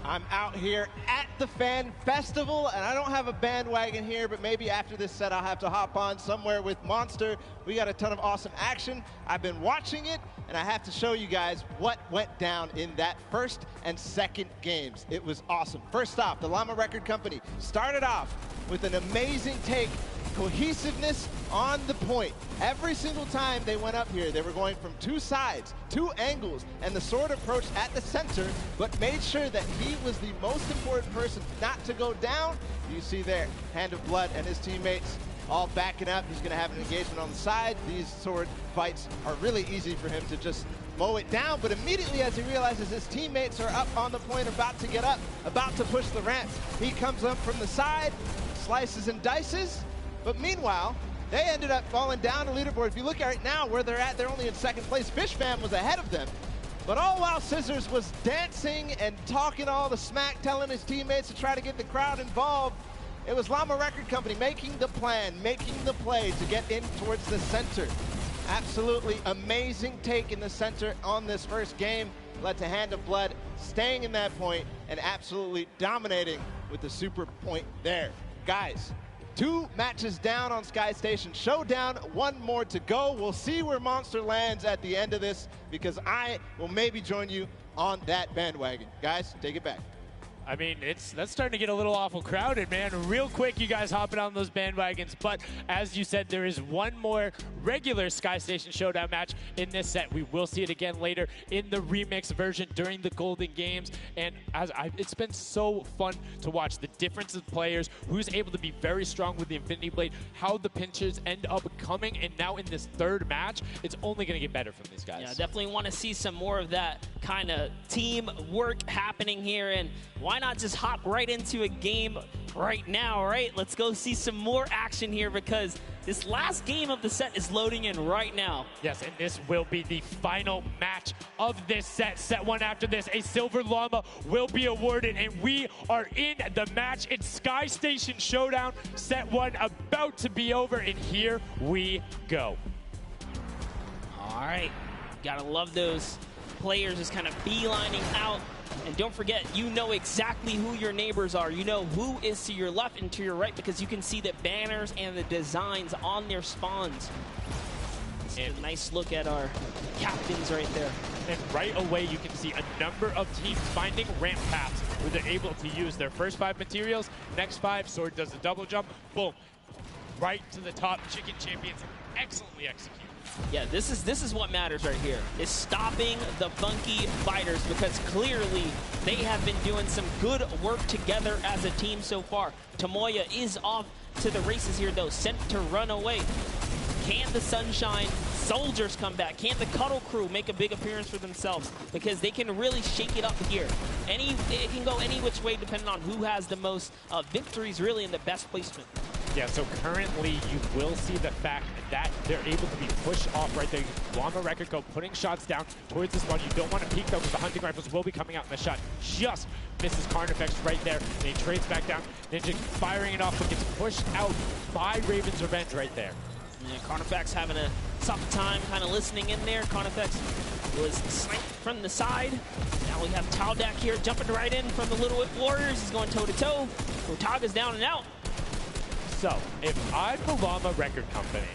I'm out here at the Fan Festival, and I don't have a bandwagon here, but maybe after this set I'll have to hop on somewhere with Monster. We got a ton of awesome action. I've been watching it, and I have to show you guys what went down in that first and second games. It was awesome. First off, the Llama Record Company started off with an amazing take, cohesiveness on the point. Every single time they went up here, they were going from 2 sides, 2 angles, and the sword approached at the center, but made sure that he was the most important person not to go down. You see there, Hand of Blood and his teammates all backing up. He's going to have an engagement on the side. These sword fights are really easy for him to just mow it down, but immediately as he realizes his teammates are up on the point, about to get up, about to push the ramps, he comes up from the side, slices and dices. But meanwhile, they ended up falling down the leaderboard. If you look at it now, where they're at, they're only in second place. Fish Fam was ahead of them. But all while Scissors was dancing and talking all the smack, telling his teammates to try to get the crowd involved, it was Llama Record Company making the plan, making the play to get in towards the center. Absolutely amazing take in the center on this first game. Led to Hand of Blood staying in that point and absolutely dominating with the super point there. Guys, 2 matches down on Sky Station Showdown, 1 more to go. We'll see where Monster lands at the end of this, because I will maybe join you on that bandwagon. Guys, take it back. I mean, that's starting to get a little awful crowded, man. Real quick, you guys hopping on those bandwagons. But as you said, there is 1 more regular Sky Station Showdown match in this set. We will see it again later in the remix version during the Golden Games. And it's been so fun to watch the difference of players, who's able to be very strong with the Infinity Blade, how the pinches end up coming. And now in this 3rd match, it's only going to get better from these guys. Yeah, definitely want to see some more of that kind of team work happening here. And why not just hop right into a game right now, right? Let's go see some more action here, because this last game of the set is loading in right now. Yes, and this will be the final match of this set. Set 1 after this, a Silver Llama will be awarded, and we are in the match. It's Sky Station Showdown. Set 1 about to be over, and here we go. All right, gotta love those players just kind of beelining out. And don't forget, you know exactly who your neighbors are. You know who is to your left and to your right, because you can see the banners and the designs on their spawns. And a nice look at our captains right there. And right away, you can see a number of teams finding ramp paths where they're able to use their first 5 materials. Next 5, Sword does a double jump. Boom. Right to the top. Chicken Champions excellently executed. Yeah, this is what matters right here, is stopping the funky fighters, because clearly they have been doing some good work together as a team so far. Tomoya is off to the races here, though, sent to run away. Can the Sunshine Soldiers come back? Can the Cuddle Crew make a big appearance for themselves? Because they can really shake it up here. It can go any which way depending on who has the most victories, really, and the best placement. Yeah, so currently you will see the fact that they're able to be pushed off right there. Llama Record Co putting shots down towards this one. You don't want to peek though, because the hunting rifles will be coming out, and the shot just misses Carnifex right there. And he trades back down. Ninja firing it off, but gets pushed out by Raven's Revenge right there. Yeah, Carnifex having to tough time kind of listening in there. Conifex was sniped from the side. Now we have Taldak here jumping right in from the Little Whip Warriors. He's going toe-to-toe. Gotaga's down and out. So, if I'm the Llama Record Company,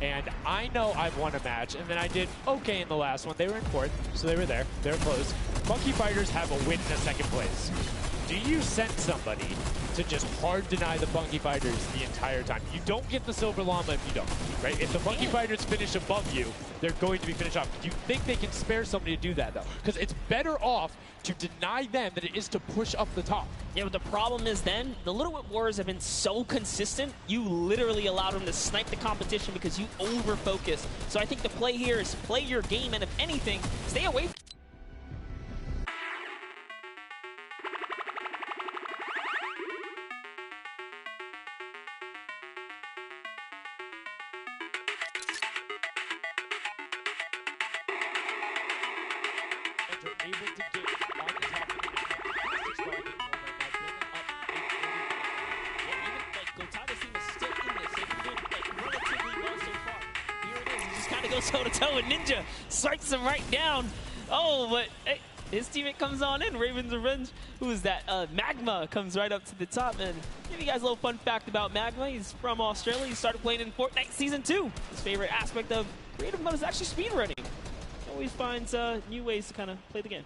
and I know I've won a match, and then I did okay in the last one. They were in fourth, so they were there. They're close. Funky Fighters have a win in a second place. Do you send somebody to just hard deny the Funky Fighters the entire time? You don't get the Silver Llama if you don't, right? If the Funky Fighters finish above you, they're going to be finished off. Do you think they can spare somebody to do that, though? Because it's better off to deny them than it is to push up the top. Yeah, but the problem is then, the Little Whip Warriors have been so consistent, you literally allowed them to snipe the competition because you over-focus. So I think the play here is play your game, and if anything, stay away from able to get on the top of the Gotaga's team is still in this. They've been doing relatively well so far. Here it is. He just kind of goes toe-to-toe, and Ninja strikes him right down. Oh, but hey, his teammate comes on in. Raven's Revenge. Who is that? Magma comes right up to the top. And give you guys a little fun fact about Magma. He's from Australia. He started playing in Fortnite Season 2. His favorite aspect of creative mode is actually speedrunning. Always finds new ways to kind of play the game.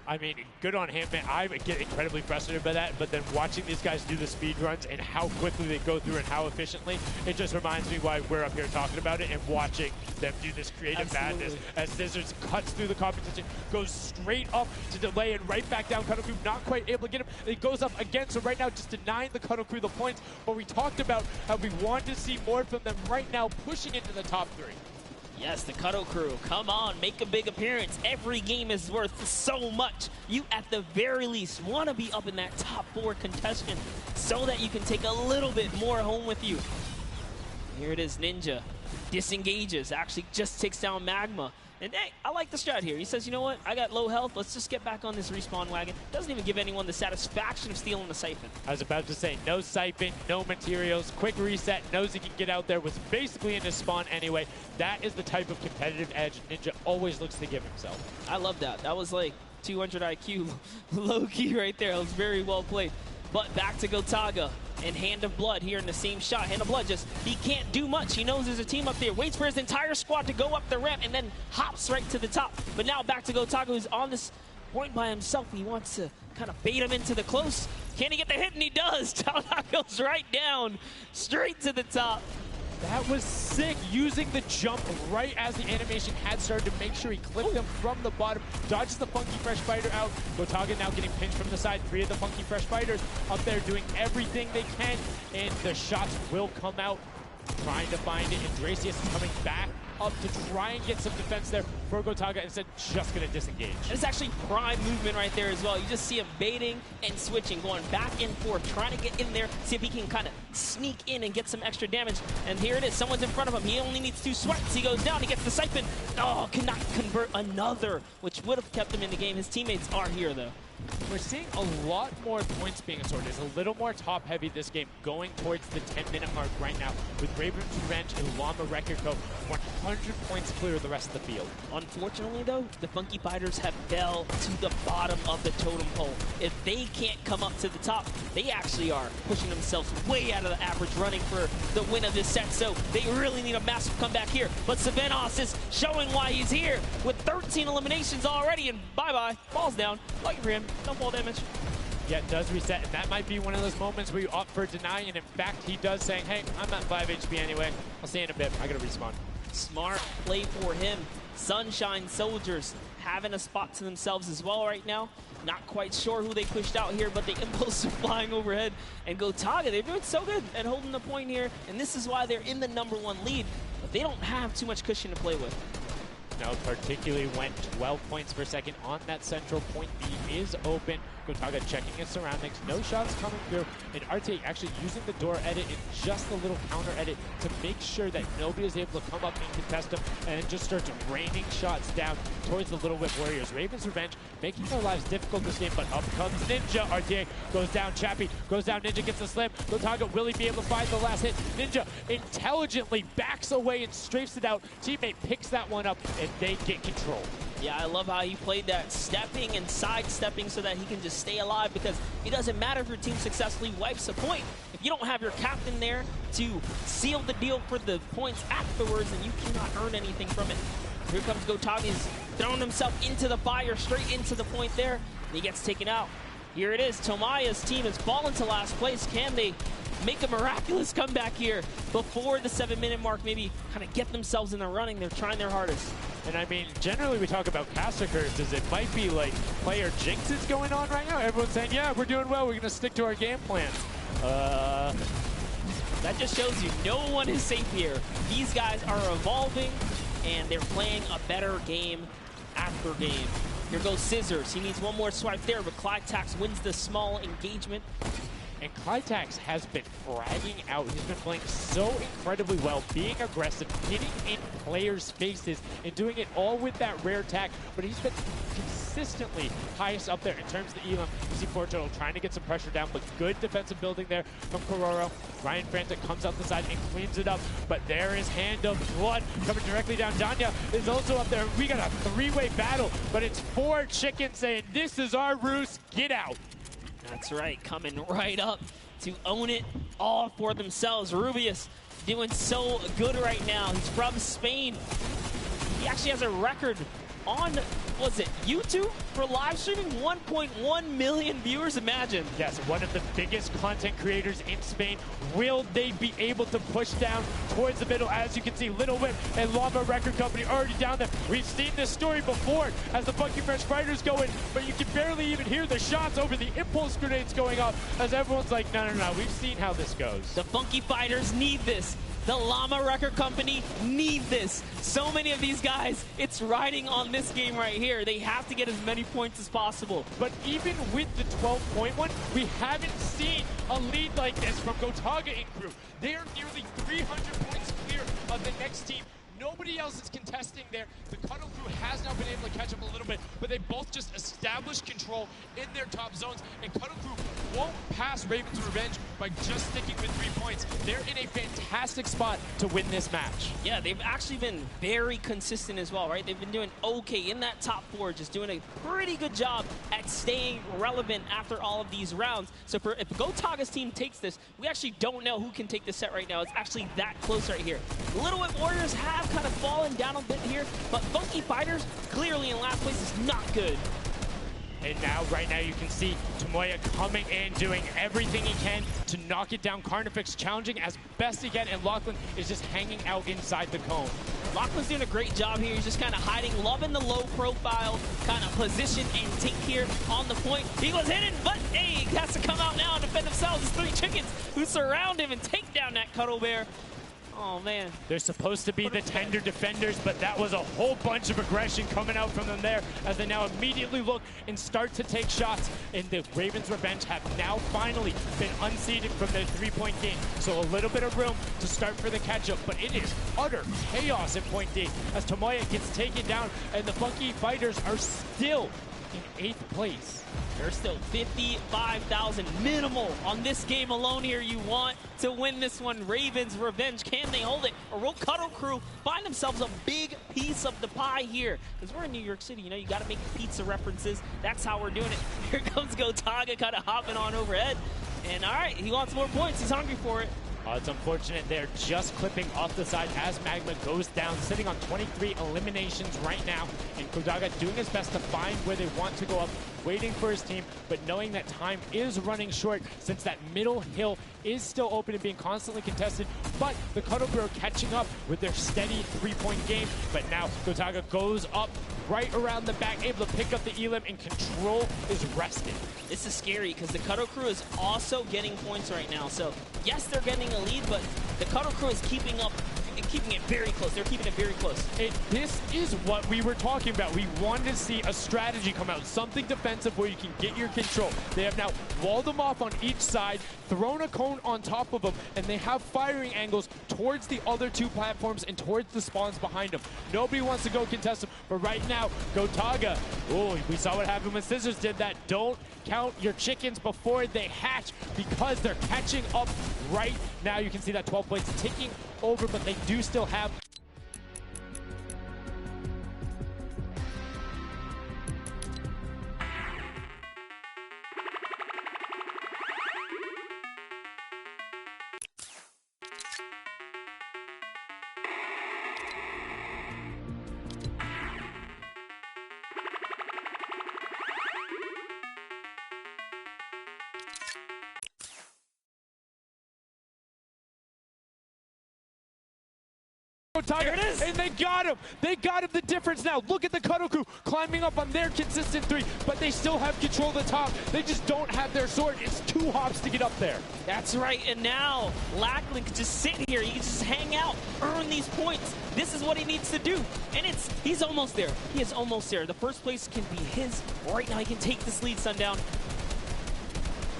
I mean, good on him, man. I get incredibly frustrated by that, but then watching these guys do the speed runs and how quickly they go through and how efficiently, it just reminds me why we're up here talking about it and watching them do this creative madness as Scissors cuts through the competition, goes straight up to delay and right back down. Cuddle Crew not quite able to get him. It goes up again, so right now just denying the Cuddle Crew the points, but we talked about how we want to see more from them right now, pushing into the top 3. Yes, the Cuddle Crew, come on, make a big appearance. Every game is worth so much. You, at the very least, want to be up in that top 4 contention so that you can take a little bit more home with you. Here it is, Ninja. Disengages, actually just takes down Magma. And hey, I like the strat here. He says, you know what, I got low health, let's just get back on this respawn wagon. Doesn't even give anyone the satisfaction of stealing the siphon. I was about to say, no siphon, no materials, quick reset, knows he can get out there, was basically in his spawn anyway. That is the type of competitive edge Ninja always looks to give himself. I love that. That was like 200 IQ low-key right there. It was very well played. But back to Gotaga and Hand of Blood here in the same shot. Hand of Blood just, he can't do much. He knows there's a team up there. Waits for his entire squad to go up the ramp and then hops right to the top. But now back to Gotaga, who's on this point by himself. He wants to kind of bait him into the close. Can he get the hit? And he does. Taldak goes right down, straight to the top. That was sick, using the jump right as the animation had started to make sure he clipped him from the bottom, dodges the Funky Fresh Fighter out. Gotaga now getting pinched from the side. 3 of the Funky Fresh Fighters up there doing everything they can, and the shots will come out. Trying to find it, and Dracius is coming back up to try and get some defense there for Gotaga, instead just going to disengage. And it's actually prime movement right there as well. You just see him baiting and switching, going back and forth, trying to get in there, see if he can kind of sneak in and get some extra damage. And here it is, someone's in front of him. He only needs 2 swipes. He goes down, he gets the siphon. Oh, cannot convert another, which would have kept him in the game. His teammates are here, though. We're seeing a lot more points being assorted. It's a little more top-heavy this game, going towards the 10-minute mark right now, with Raven's Revenge and Llama Record Co. 100 points clear of the rest of the field. Unfortunately, though, the Funky Fighters have fell to the bottom of the totem pole. If they can't come up to the top, they actually are pushing themselves way out of the average, running for the win of this set. So they really need a massive comeback here. But Savenos is showing why he's here with 13 eliminations already, and bye-bye, falls down. Lucky for him. No fall damage. Yeah, it does reset, and that might be one of those moments where you opt for denying, and in fact, he does saying, hey, I'm at 5 HP anyway. I'll see you in a bit. I gotta respawn. Smart play for him. Sunshine Soldiers having a spot to themselves as well right now. Not quite sure who they pushed out here, but the impulse are flying overhead. And Gotaga, they're doing so good at holding the point here, and this is why they're in the #1 lead, but they don't have too much cushion to play with. now, particularly when 12 points per second on that central point B is open. Gotaga checking his surroundings, no shots coming through, and RTA actually using the door edit and just a little counter edit to make sure that nobody is able to come up and contest him, and just starts raining shots down towards the Little Whip Warriors. Ravens Revenge making their lives difficult this game, but up comes Ninja. RTA goes down, Chappie goes down, Ninja gets the slam. Gotaga, will he be able to find the last hit? Ninja intelligently backs away and strafes it out. Teammate picks that one up, and they get control. Yeah, I love how he played that stepping and sidestepping so that he can just stay alive, because it doesn't matter if your team successfully wipes a point. If you don't have your captain there to seal the deal for the points afterwards, then you cannot earn anything from it. Here comes Gotaga. He's throwing himself into the fire, straight into the point there, and he gets taken out. Here it is. Tomaya's team has fallen to last place. Can they make a miraculous comeback here before the 7-minute mark? Maybe kind of get themselves in the running. They're trying their hardest. And I mean, generally we talk about caster curses. It might be like player jinxes going on right now. Everyone's saying, yeah, we're doing well. We're going to stick to our game plan. That just shows you no one is safe here. These guys are evolving, and they're playing a better game after game. Here goes Scissors. He needs one more swipe there, but Clytax wins the small engagement. And Clytax has been fragging out. He's been playing so incredibly well, being aggressive, getting in players' faces, and doing it all with that rare tag. But he's been consistently highest up there in terms of the elim. You see Porto trying to get some pressure down, but good defensive building there from Kororo. Ryan Frantic comes out the side and cleans it up, but there is Hand of Blood coming directly down. Danya is also up there. We got a three-way battle, but it's 4 chickens saying, this is our roost, get out. That's right, coming right up to own it all for themselves. Rubius doing so good right now. He's from Spain. He actually has a record on, was it YouTube for live streaming? 1.1 million viewers, imagine. Yes, one of the biggest content creators in Spain. Will they be able to push down towards the middle? As you can see, Little Whip and Llama Record Company already down there. We've seen this story before as the Funky Fresh Fighters go in, but you can barely even hear the shots over the impulse grenades going off as everyone's like, no, we've seen how this goes. The Funky Fighters need this. The Llama Record Company need this. So many of these guys, it's riding on this game right here. They have to get as many points as possible. But even with the 12-point one, we haven't seen a lead like this from Gotaga and crew. They are nearly 300 points clear of the next team. Nobody else is contesting there. The Cuddle Crew has now been able to catch up a little bit, but they both just established control in their top zones, and Cuddle Crew won't pass Ravens Revenge by just sticking with 3 points. They're in a fantastic spot to win this match. Yeah, they've actually been very consistent as well, right? They've been doing okay in that top 4, just doing a pretty good job at staying relevant after all of these rounds. So if Gotaga's team takes this, we actually don't know who can take the set right now. It's actually that close right here. Little Whip Warriors have kind of fallen down a bit here, but Funky Fighters clearly in last place is not good. And now, right now, you can see Tomoya coming in, doing everything he can to knock it down. Carnifex challenging as best he can, and Lachlan is just hanging out inside the cone. Lachlan's doing a great job here. He's just kind of hiding, loving the low profile kind of position and take here on the point. He was hidden, but hey, he has to come out now and defend themselves. It's 3 chickens who surround him and take down that Cuddle Bear. Oh, man. They're supposed to be the tender defenders, but that was a whole bunch of aggression coming out from them there as they now immediately look and start to take shots. And the Ravens Revenge have now finally been unseated from their 3-point game. So a little bit of room to start for the catch-up, but it is utter chaos in point D as Tomoya gets taken down, and the Funky Fighters are still in 8th place. There's still 55,000 minimal on this game alone here. You want to win this one. Ravens Revenge, can they hold it? Or will Cuddle Crew find themselves a big piece of the pie here? Because we're in New York City, you know, you got to make pizza references. That's how we're doing it. Here comes Gotaga kind of hopping on overhead. And all right, he wants more points. He's hungry for it. It's unfortunate they're just clipping off the side as Magma goes down, sitting on 23 eliminations right now. And Gotaga doing his best to find where they want to go up, waiting for his team, but knowing that time is running short since that middle hill is still open and being constantly contested. But the Cuddle Crew are catching up with their steady 3-point game. But now Gotaga goes up right around the back, able to pick up the elim, and control is rested. This is scary because the Cuddle Crew is also getting points right now. So yes, they're getting a lead, but the Cuddle Crew is keeping up keeping it very close. They're keeping it very close. This is what we were talking about. We wanted to see a strategy come out, something defensive where you can get your control. They have now walled them off on each side, thrown a cone on top of them, and they have firing angles towards the other two platforms and towards the spawns behind them. Nobody wants to go contest them, but right now, Gotaga, oh, we saw what happened when Scissors did that. Don't count your chickens before they hatch because they're catching up right now. You can see that 12 points ticking over, but they do still have There it is. And they got him. They got him the difference now. Look at the Cuddle Crew climbing up on their consistent 3, but they still have control of the top. They just don't have their sword. It's 2 hops to get up there. That's right. And now Lackland can just sit here. He can just hang out, earn these points. This is what he needs to do. And he's almost there. He is almost there. The first place can be his. Right now he can take this lead, Sundown.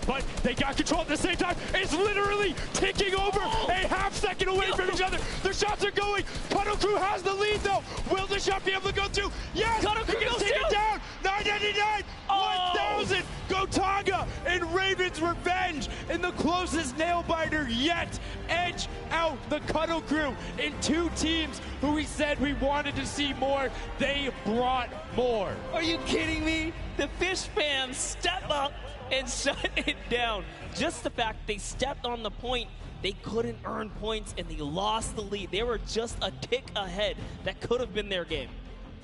But they got control at the same time. It's literally ticking over a half second away from each other. The shots are going. Cuddle Crew has the lead, though. Will the shot be able to go through? Yes! Cuddle Crew goes take it down. 999, 1,000. Gotaga and Raven's Revenge in the closest nail biter yet. Edge out the Cuddle Crew in 2 teams who we said we wanted to see more. They brought more. Are you kidding me? The Fish fans step up and shut it down. Just the fact they stepped on the point, they couldn't earn points and they lost the lead. They were just a tick ahead. That could have been their game.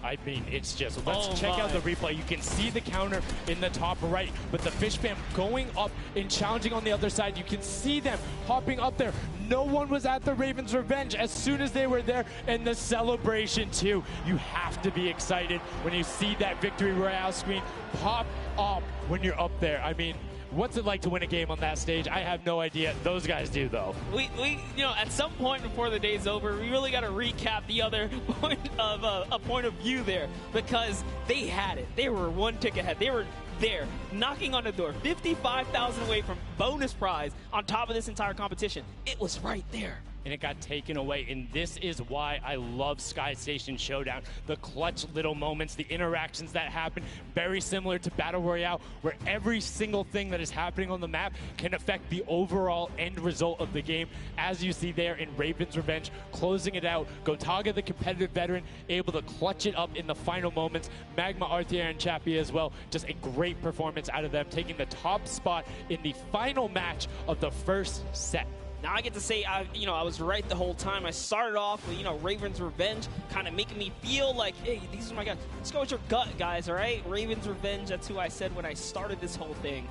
I mean, it's just, let's check out the replay. You can see the counter in the top right, but the Fish fam going up and challenging on the other side. You can see them hopping up there. No one was at the Ravens' Revenge as soon as they were there, and the celebration too. You have to be excited when you see that Victory Royale screen pop up when you're up there. I mean, what's it like to win a game on that stage? I have no idea. Those guys do, though. We you know, at some point before the day's over, we really got to recap the other point of a point of view there, because they had it. They were 1 tick ahead. They were there, knocking on the door, 55,000 away from bonus prize on top of this entire competition. It was right there. And it got taken away, and this is why I love Sky Station Showdown. The clutch little moments, the interactions that happen, very similar to Battle Royale, where every single thing that is happening on the map can affect the overall end result of the game, as you see there in Raven's Revenge, closing it out. Gotaga, the competitive veteran, able to clutch it up in the final moments. Magma, Arthur, and Chappie as well. Just a great performance out of them, taking the top spot in the final match of the first set. Now I get to say, I was right the whole time. I started off with, Raven's Revenge, kind of making me feel like, hey, these are my guys. Let's go with your gut, guys, all right? Raven's Revenge, that's who I said when I started this whole thing.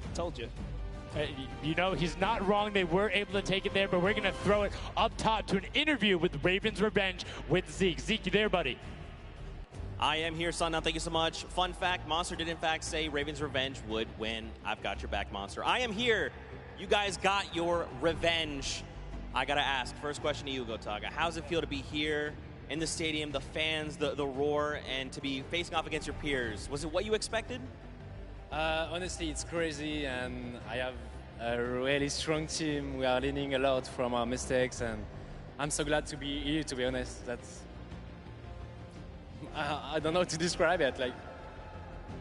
I told you. He's not wrong. They were able to take it there, but we're going to throw it up top to an interview with Raven's Revenge with Zeke. Zeke, you there, buddy? I am here, Sundown. Thank you so much. Fun fact, Monster did in fact say Raven's Revenge would win. I've got your back, Monster. I am here. You guys got your revenge. I gotta ask, first question to you, Gotaga. How does it feel to be here in the stadium, the fans, the roar, and to be facing off against your peers? Was it what you expected? Honestly, it's crazy, and I have a really strong team. We are learning a lot from our mistakes, and I'm so glad to be here, to be honest. I don't know how to describe it.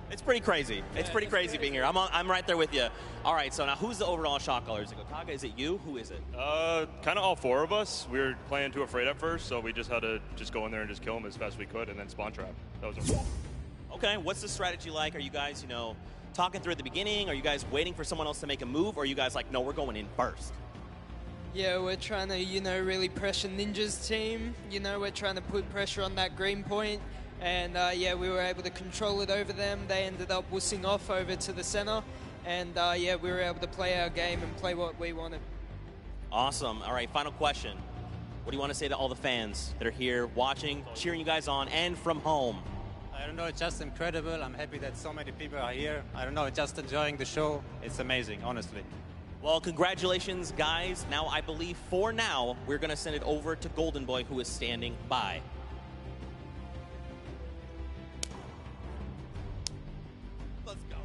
It's pretty crazy. It's pretty crazy being here. I'm right there with you. All right, so now who's the overall shot caller? Is it Gotaga? Is it you? Who is it? Kind of all 4 of us. We were playing Too Afraid at first, so we just had to go in there and just kill him as fast as we could, and then spawn trap. That was our goal. Okay, what's the strategy like? Are you guys, talking through at the beginning? Are you guys waiting for someone else to make a move? Or are you guys like, no, we're going in first? Yeah, we're trying to, really pressure Ninja's team. We're trying to put pressure on that green point. And yeah, we were able to control it over them. They ended up wussing off over to the center. And yeah, we were able to play our game and play what we wanted. Awesome. All right, final question. What do you want to say to all the fans that are here watching, cheering you guys on, and from home? I don't know, it's just incredible. I'm happy that so many people are here. I don't know, just enjoying the show. It's amazing, honestly. Well, congratulations, guys. Now, I believe for now, we're going to send it over to Golden Boy, who is standing by. Let's go.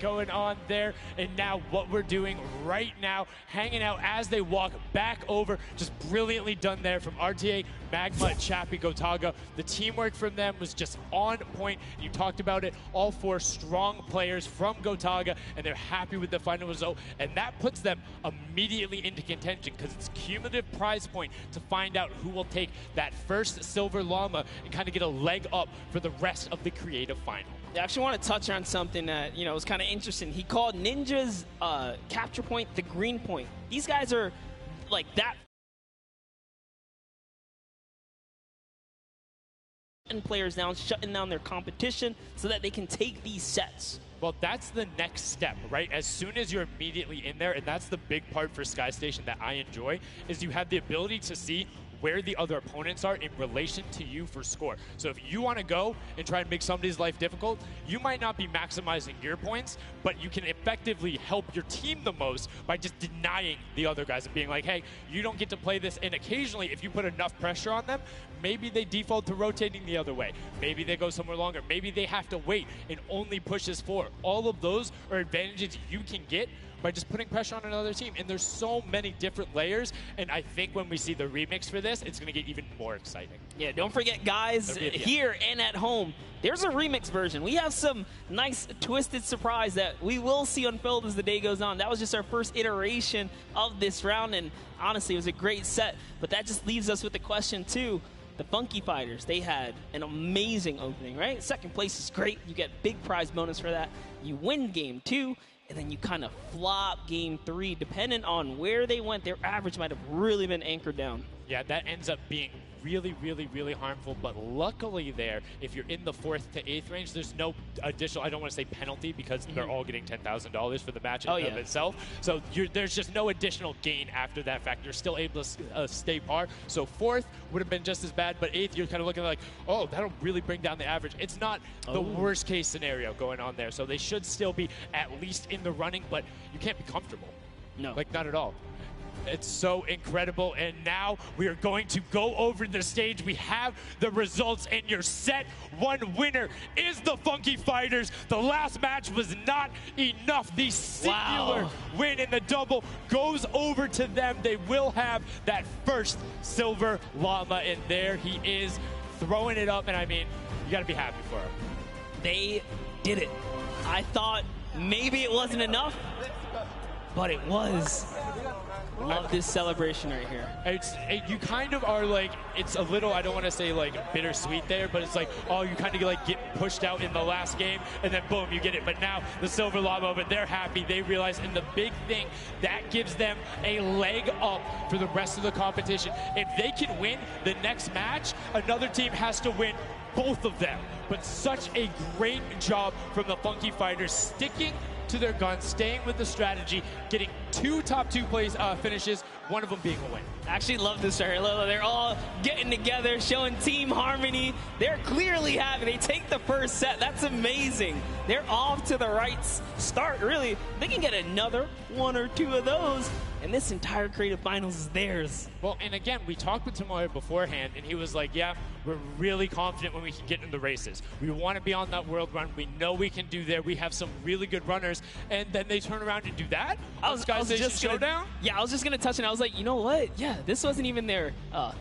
Going on there, and now what we're doing right now, hanging out as they walk back over, just brilliantly done there from RTA, Magma, Chappie, Gotaga. The teamwork from them was just on point. You talked about it, all 4 strong players from Gotaga, and they're happy with the final result, and that puts them immediately into contention because it's cumulative prize point to find out who will take that first Silver Llama and kind of get a leg up for the rest of the creative final. I actually want to touch on something that, was kind of interesting. He called Ninja's capture point the green point. These guys are like that. And players down, shutting down their competition so that they can take these sets. Well, that's the next step, right? As soon as you're immediately in there, and that's the big part for Sky Station that I enjoy, is you have the ability to see where the other opponents are in relation to you for score. So if you want to go and try and make somebody's life difficult, you might not be maximizing your points, but you can effectively help your team the most by just denying the other guys and being like, hey, you don't get to play this. And occasionally, if you put enough pressure on them, maybe they default to rotating the other way. Maybe they go somewhere longer. Maybe they have to wait and only pushes forward. All of those are advantages you can get by just putting pressure on another team. And there's so many different layers, and I think when we see the remix for this, it's going to get even more exciting. Yeah, don't forget, guys, here and at home, there's a remix version. We have some nice twisted surprise that we will see unfold as the day goes on. That was just our first iteration of this round, and honestly, it was a great set. But that just leaves us with the question, too. The Funky Fighters, they had an amazing opening, right? Second place is great. You get big prize bonus for that. You win game 2, and then you kind of flop game 3. Depending on where they went, their average might have really been anchored down. Yeah, that ends up being really, really, really harmful. But luckily there, if you're in the 4th to 8th range, there's no additional, I don't want to say penalty, because they're all getting $10,000 for the match in of itself. So there's just no additional gain after that fact. You're still able to stay par. So 4th would have been just as bad, but 8th, you're kind of looking like, oh, that'll really bring down the average. It's not the worst case scenario going on there. So they should still be at least in the running, but you can't be comfortable. No. Like, not at all. It's so incredible, and now we are going to go over the stage. We have the results, and your set 1 winner is the Funky Fighters. The last match was not enough. The singular win in the double goes over to them. They will have that first Silver Llama, and there he is throwing it up, and I mean, you got to be happy for him. They did it. I thought maybe it wasn't enough, but it was. Love this celebration right here. You kind of are like, it's a little, I don't want to say like bittersweet there, but it's like, oh, you kind of like get pushed out in the last game, and then boom, you get it. But now the Silver Llama, but they're happy. They realize, and the big thing, that gives them a leg up for the rest of the competition. If they can win the next match, another team has to win both of them. But such a great job from the Funky Fighters, sticking to their guns, staying with the strategy, getting 2 top 2 plays finishes, one of them being a win. I actually love this right here. They're all getting together, showing team harmony. They're clearly happy. They take the first set. That's amazing. They're off to the right start, really. They can get another 1 or 2 of those, and this entire creative finals is theirs. Well, and again, we talked with Tomoya beforehand, and he was like, yeah, we're really confident when we can get in the races. We want to be on that world run. We know we can do there. We have some really good runners, and then they turn around and do that on Sky Station Showdown? Yeah, I was just going to touch it. I was like, you know what? Yeah, this wasn't even their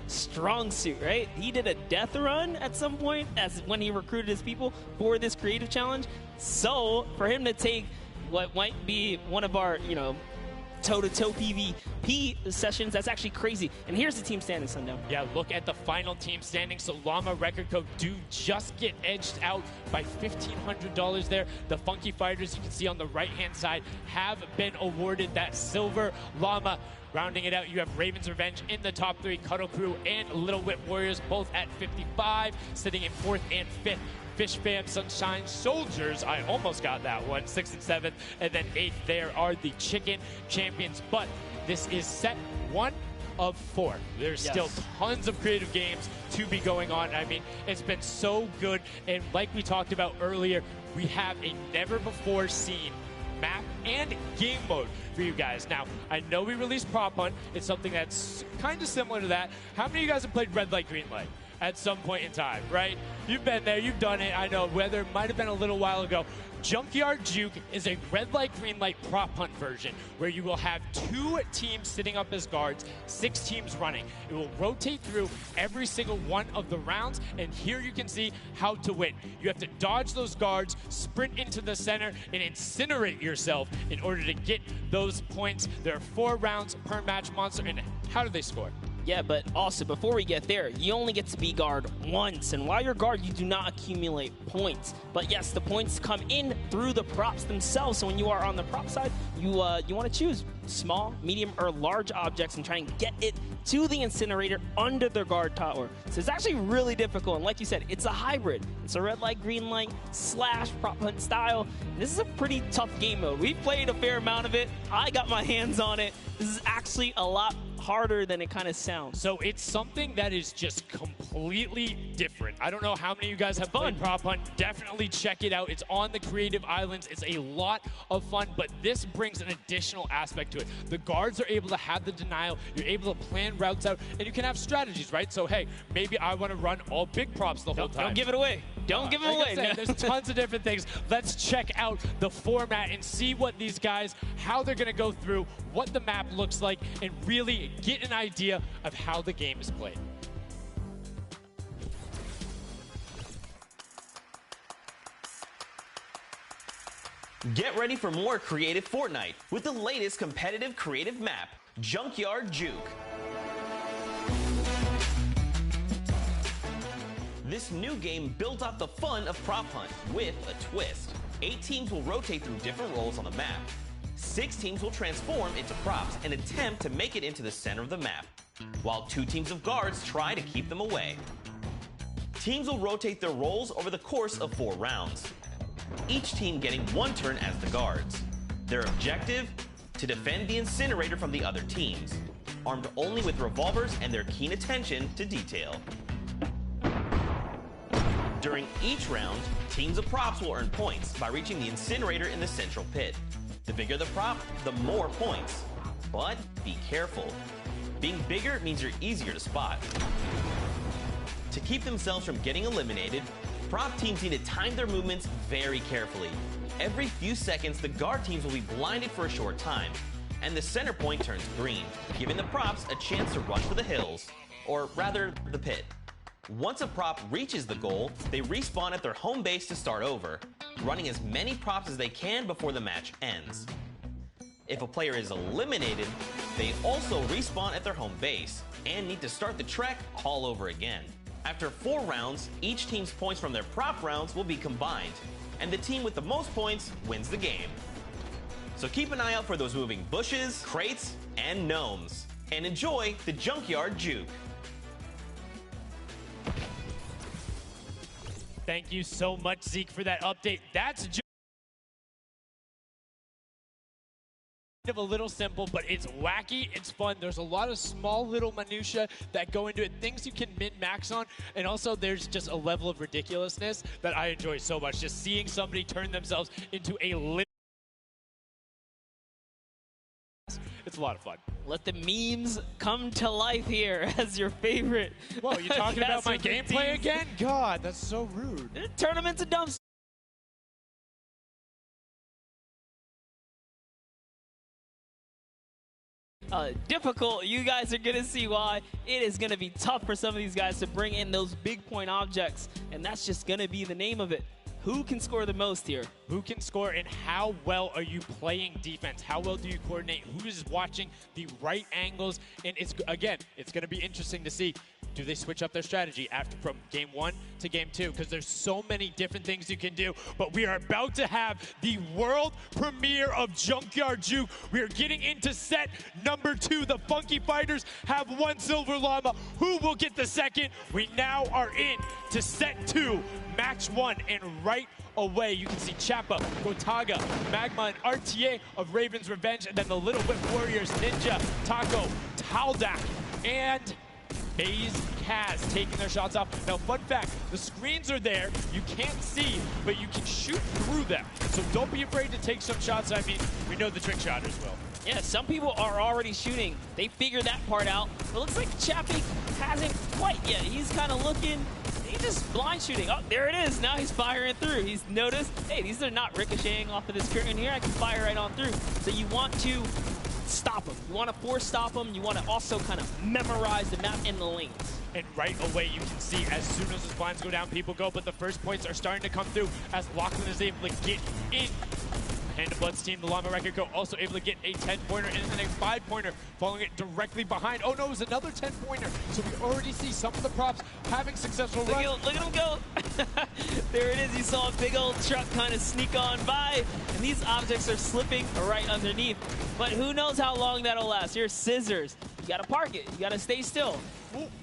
strong suit, right? He did a death run at some point as when he recruited his people for this creative challenge. So for him to take what might be one of our, toe-to-toe PvP sessions, that's actually crazy. And here's the team standings, Sundown. Yeah, look at the final team standings. So Llama Record Code do just get edged out by $1,500 there. The Funky Fighters, you can see on the right-hand side, have been awarded that Silver Llama. Rounding it out, you have Raven's Revenge in the top 3, Cuddle Crew and Little Whip Warriors both at 55, sitting in 4th and 5th. Fish Fam, Sunshine Soldiers, I almost got that one, 6th and 7th, and then 8th there are the Chicken Champions. But this is set 1 of 4. There's still tons of creative games to be going on. I mean, it's been so good. And like we talked about earlier, we have a never-before-seen map and game mode for you guys. Now, I know we released Prop Hunt. It's something that's kind of similar to that. How many of you guys have played Red Light, Green Light at some point in time, right? You've been there, you've done it. I know, whether it might have been a little while ago. Junkyard Juke is a red light, green light prop hunt version where you will have 2 teams sitting up as guards, 6 teams running. It will rotate through every single one of the rounds, and here you can see how to win. You have to dodge those guards, sprint into the center, and incinerate yourself in order to get those points. There are 4 rounds per match, Monster, and how do they score? Yeah, but also, before we get there, you only get to be guard once. And while you're guard, you do not accumulate points. But yes, the points come in through the props themselves. So when you are on the prop side, you want to choose small, medium, or large objects and try and get it to the incinerator under the guard tower. So it's actually really difficult. And like you said, it's a hybrid. It's a red light, green light / prop hunt style. And this is a pretty tough game mode. We've played a fair amount of it. I got my hands on it. This is actually a lot harder than it kind of sounds. So it's something that is just completely different. I don't know how many of you guys have played Prop Hunt. Definitely check it out. It's on the Creative Islands. It's a lot of fun, but this brings an additional aspect to it. The guards are able to have the denial. You're able to plan routes out, and you can have strategies, right? So, hey, maybe I want to run all big props the whole time. Don't give it away. Don't give it away. There's tons of different things. Let's check out the format and see what these guys, how they're going to go through, what the map looks like, and really get an idea of how the game is played. Get ready for more creative Fortnite with the latest competitive creative map, Junkyard Juke. This new game built off the fun of Prop Hunt with a twist. 8 teams will rotate through different roles on the map. 6 teams will transform into props and attempt to make it into the center of the map, while 2 teams of guards try to keep them away. Teams will rotate their roles over the course of 4 rounds, each team getting 1 turn as the guards. Their objective? To defend the incinerator from the other teams, armed only with revolvers and their keen attention to detail. During each round, teams of props will earn points by reaching the incinerator in the central pit. The bigger the prop, the more points. But be careful. Being bigger means you're easier to spot. To keep themselves from getting eliminated, prop teams need to time their movements very carefully. Every few seconds, the guard teams will be blinded for a short time, and the center point turns green, giving the props a chance to run for the hills, or rather, the pit. Once a prop reaches the goal, they respawn at their home base to start over, running as many props as they can before the match ends. If a player is eliminated, they also respawn at their home base and need to start the trek all over again. After 4 rounds, each team's points from their prop rounds will be combined, and the team with the most points wins the game. So keep an eye out for those moving bushes, crates, and gnomes, and enjoy the Junkyard Juke. Thank you so much, Zeke, for that update. That's a little simple, but it's wacky, it's fun. There's a lot of small little minutia that go into it, things you can min-max on, and also there's just a level of ridiculousness that I enjoy so much. Just seeing somebody turn themselves into a it's a lot of fun. Let the memes come to life here as your favorite. Whoa, you talking about my gameplay again? God, that's so rude. Turn them into dumpsters. Difficult. You guys are going to see why. It is going to be tough for some of these guys to bring in those big point objects, and that's just going to be the name of it. Who can score the most here? Who can score, and how well are you playing defense? How well do you coordinate? Who is watching the right angles? And it's going to be interesting to see. Do they switch up their strategy from game 1 to game 2? Because there's so many different things you can do. But we are about to have the world premiere of Junkyard Juke. We are getting into set number 2. The Funky Fighters have 1 silver llama. Who will get the second? We now are in to set 2, match 1, and right away you can see Chappa, Gotaga, Magma, and RTA of Raven's Revenge, and then the Little Whip Warriors, Ninja, Taco, Taldak, and FaZe Kaz taking their shots off. Now, fun fact, the screens are there. You can't see, but you can shoot through them. So don't be afraid to take some shots. I mean, we know the trick shotters will. Yeah, some people are already shooting. They figured that part out. But it looks like Chappie hasn't quite yet. He's kind of looking. He's just blind shooting. Oh, there it is. Now he's firing through. He's noticed, hey, these are not ricocheting off of this curtain here. I can fire right on through. So you want to stop them. You want to force stop them. You want to also kind of memorize the map and the lanes. And right away, you can see as soon as the blinds go down, people go. But the first points are starting to come through as Lachlan is able to get in. Hand of Blood's team, the Llama Record Co. also able to get a 10-pointer and then a 5-pointer, following it directly behind. Oh no, it was another 10-pointer. So we already see some of the props having successful runs. Look at him go. There it is. You saw a big old truck kind of sneak on by, and these objects are slipping right underneath. But who knows how long that'll last. Here's Scissors. You gotta park it. You gotta stay still.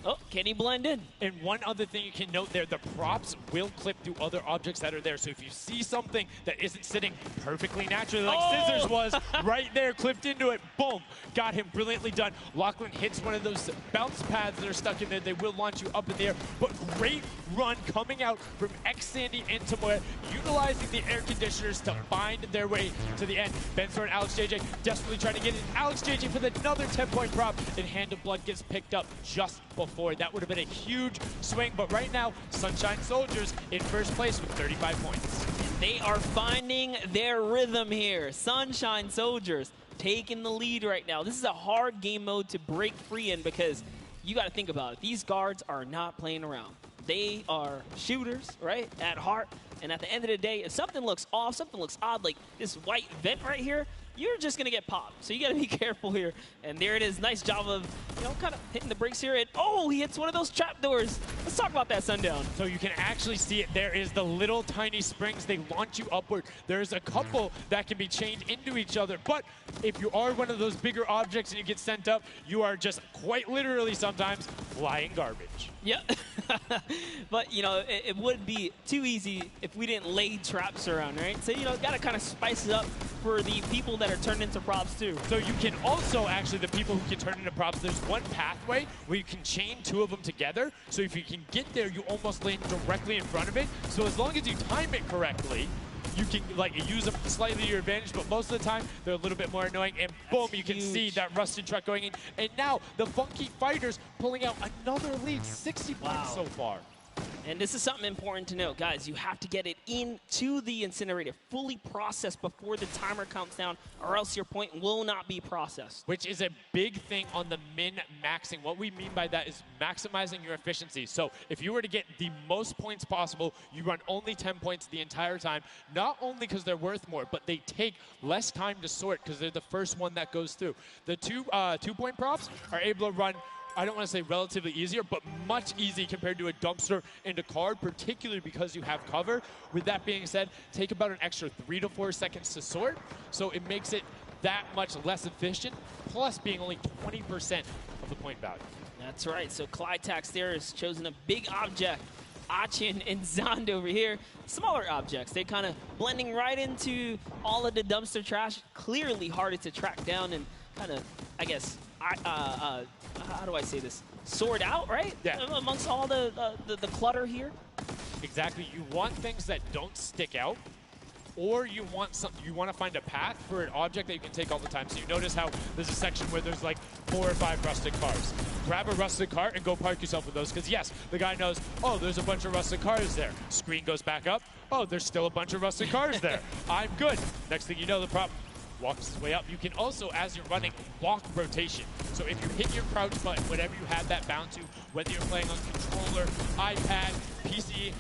Oh, can he blend in? And one other thing you can note there, the props will clip through other objects that are there. So if you see something that isn't sitting perfectly naturally like Scissors was, right there, clipped into it, boom, got him brilliantly done. Lachlan hits one of those bounce pads that are stuck in there. They will launch you up in the air, but great run coming out from X-Sandy and Tamoya, utilizing the air conditioners to find their way to the end. Benzor and Alex JJ desperately trying to get in. Alex JJ with another 10-point prop, and Hand of Blood gets picked up just before. That would have been a huge swing, but right now, Sunshine Soldiers in first place with 35 points. They are finding their rhythm here. Sunshine Soldiers taking the lead right now. This is a hard game mode to break free in because you got to think about it. These guards are not playing around. They are shooters, right, at heart. And at the end of the day, if something looks off, something looks odd, like this white vent right here, you're just going to get popped. So you got to be careful here. And there it is. Nice job of, kind of hitting the brakes here. And, oh, he hits one of those trap doors. Let's talk about that, Sundown. So you can actually see it. There is the little tiny springs. They launch you upward. There's a couple that can be chained into each other. But if you are one of those bigger objects and you get sent up, you are just quite literally sometimes flying garbage. Yeah. But, it would be too easy if we didn't lay traps around, right? So, got to kind of spice it up for the people that are turned into props, too. So you can also, actually, the people who can turn into props, there's one pathway where you can chain two of them together. So if you can get there, you almost land directly in front of it. So as long as you time it correctly, you can use them slightly to your advantage, but most of the time they're a little bit more annoying. And boom, you can see that rusted truck going in. And now the Funky Fighters pulling out another lead, 60 points so far. And this is something important to note. Guys, you have to get it into the incinerator, fully processed before the timer counts down, or else your point will not be processed. Which is a big thing on the min-maxing. What we mean by that is maximizing your efficiency. So if you were to get the most points possible, you run only 10 points the entire time, not only because they're worth more, but they take less time to sort because they're the first one that goes through. The two-point props are able to run, I don't want to say relatively easier, but much easier compared to a dumpster and a card, particularly because you have cover. With that being said, take about an extra 3 to 4 seconds to sort, so it makes it that much less efficient, plus being only 20% of the point value. That's right. So Clytax there has chosen a big object. Achin and Zond over here, smaller objects. They're kind of blending right into all of the dumpster trash. Clearly harder to track down and kind of, I guess, how do I say this? Sort out, right? Yeah. Amongst all the clutter here. Exactly. You want things that don't stick out, or you want to find a path for an object that you can take all the time. So you notice how there's a section where there's like 4 or 5 rusted cars. Grab a rusted car and go park yourself with those, because yes, the guy knows, oh, there's a bunch of rusted cars there. Screen goes back up. Oh, there's still a bunch of rusted cars there. I'm good. Next thing you know, the prop walks his way up. You can also, as you're running, walk rotation. So if you hit your crouch button, whatever you have that bound to, whether you're playing on controller, iPad, PC,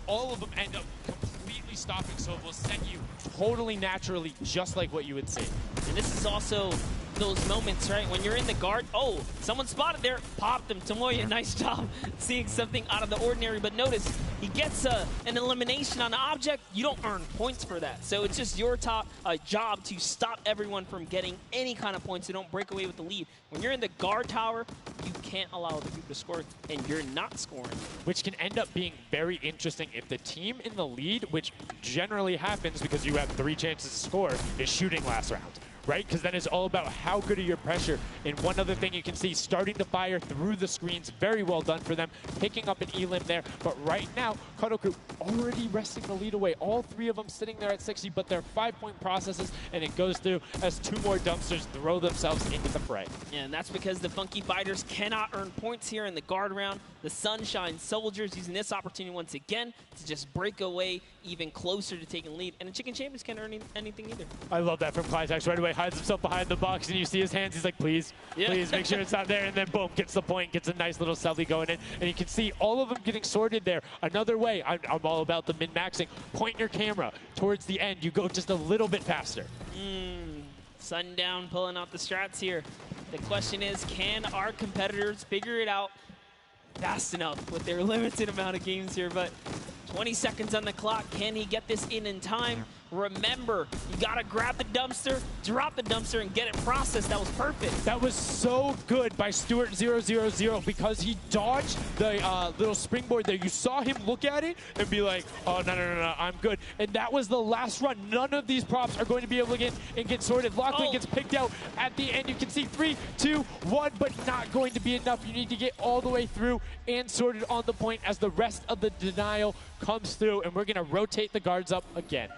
all of them end up completely stopping, so it will set you totally naturally, just like what you would see. And this is also those moments, right, when you're in the guard, oh, someone spotted there, popped them. Tamoya, nice job seeing something out of the ordinary, but notice he gets an elimination on the object. You don't earn points for that, so it's just your job to stop everyone from getting any kind of points, so don't break away with the lead. When you're in the guard tower, you can't allow other people to score, and you're not scoring. Which can end up being very interesting if the team in the lead, which generally happens because you have 3 chances to score, is shooting last round. right? Because then it's all about how good are your pressure. And one other thing you can see, starting to fire through the screens, very well done for them, picking up an elim there. But right now, Cuddle Crew already wresting the lead away. All three of them sitting there at 60, but they're 5-point processes, and it goes through as 2 more dumpsters throw themselves into the fray. Yeah, and that's because the Funky Fighters cannot earn points here in the guard round. The Sunshine Soldiers using this opportunity once again to just break away even closer to taking lead. And the Chicken Champions can't earn anything either. I love that from Clitex. Right away, hides himself behind the box, and you see his hands. He's like, please, please make sure it's not there. And then boom, gets the point, gets a nice little selfie going in. And you can see all of them getting sorted there. Another way, I'm all about the min-maxing. Point your camera towards the end. You go just a little bit faster. Sundown pulling out the strats here. The question is, can our competitors figure it out fast enough with their limited amount of games here? But 20 seconds on the clock. Can he get this in time? Remember, you gotta grab the dumpster, drop the dumpster, and get it processed. That was perfect. That was so good by Stuart000 because he dodged the little springboard there. You saw him look at it and be like, oh, no, I'm good. And that was the last run. None of these props are going to be able to get sorted. Lachlan gets picked out at the end. You can see 3, 2, 1, but not going to be enough. You need to get all the way through and sorted on the point as the rest of the denial comes through, and we're going to rotate the guards up again.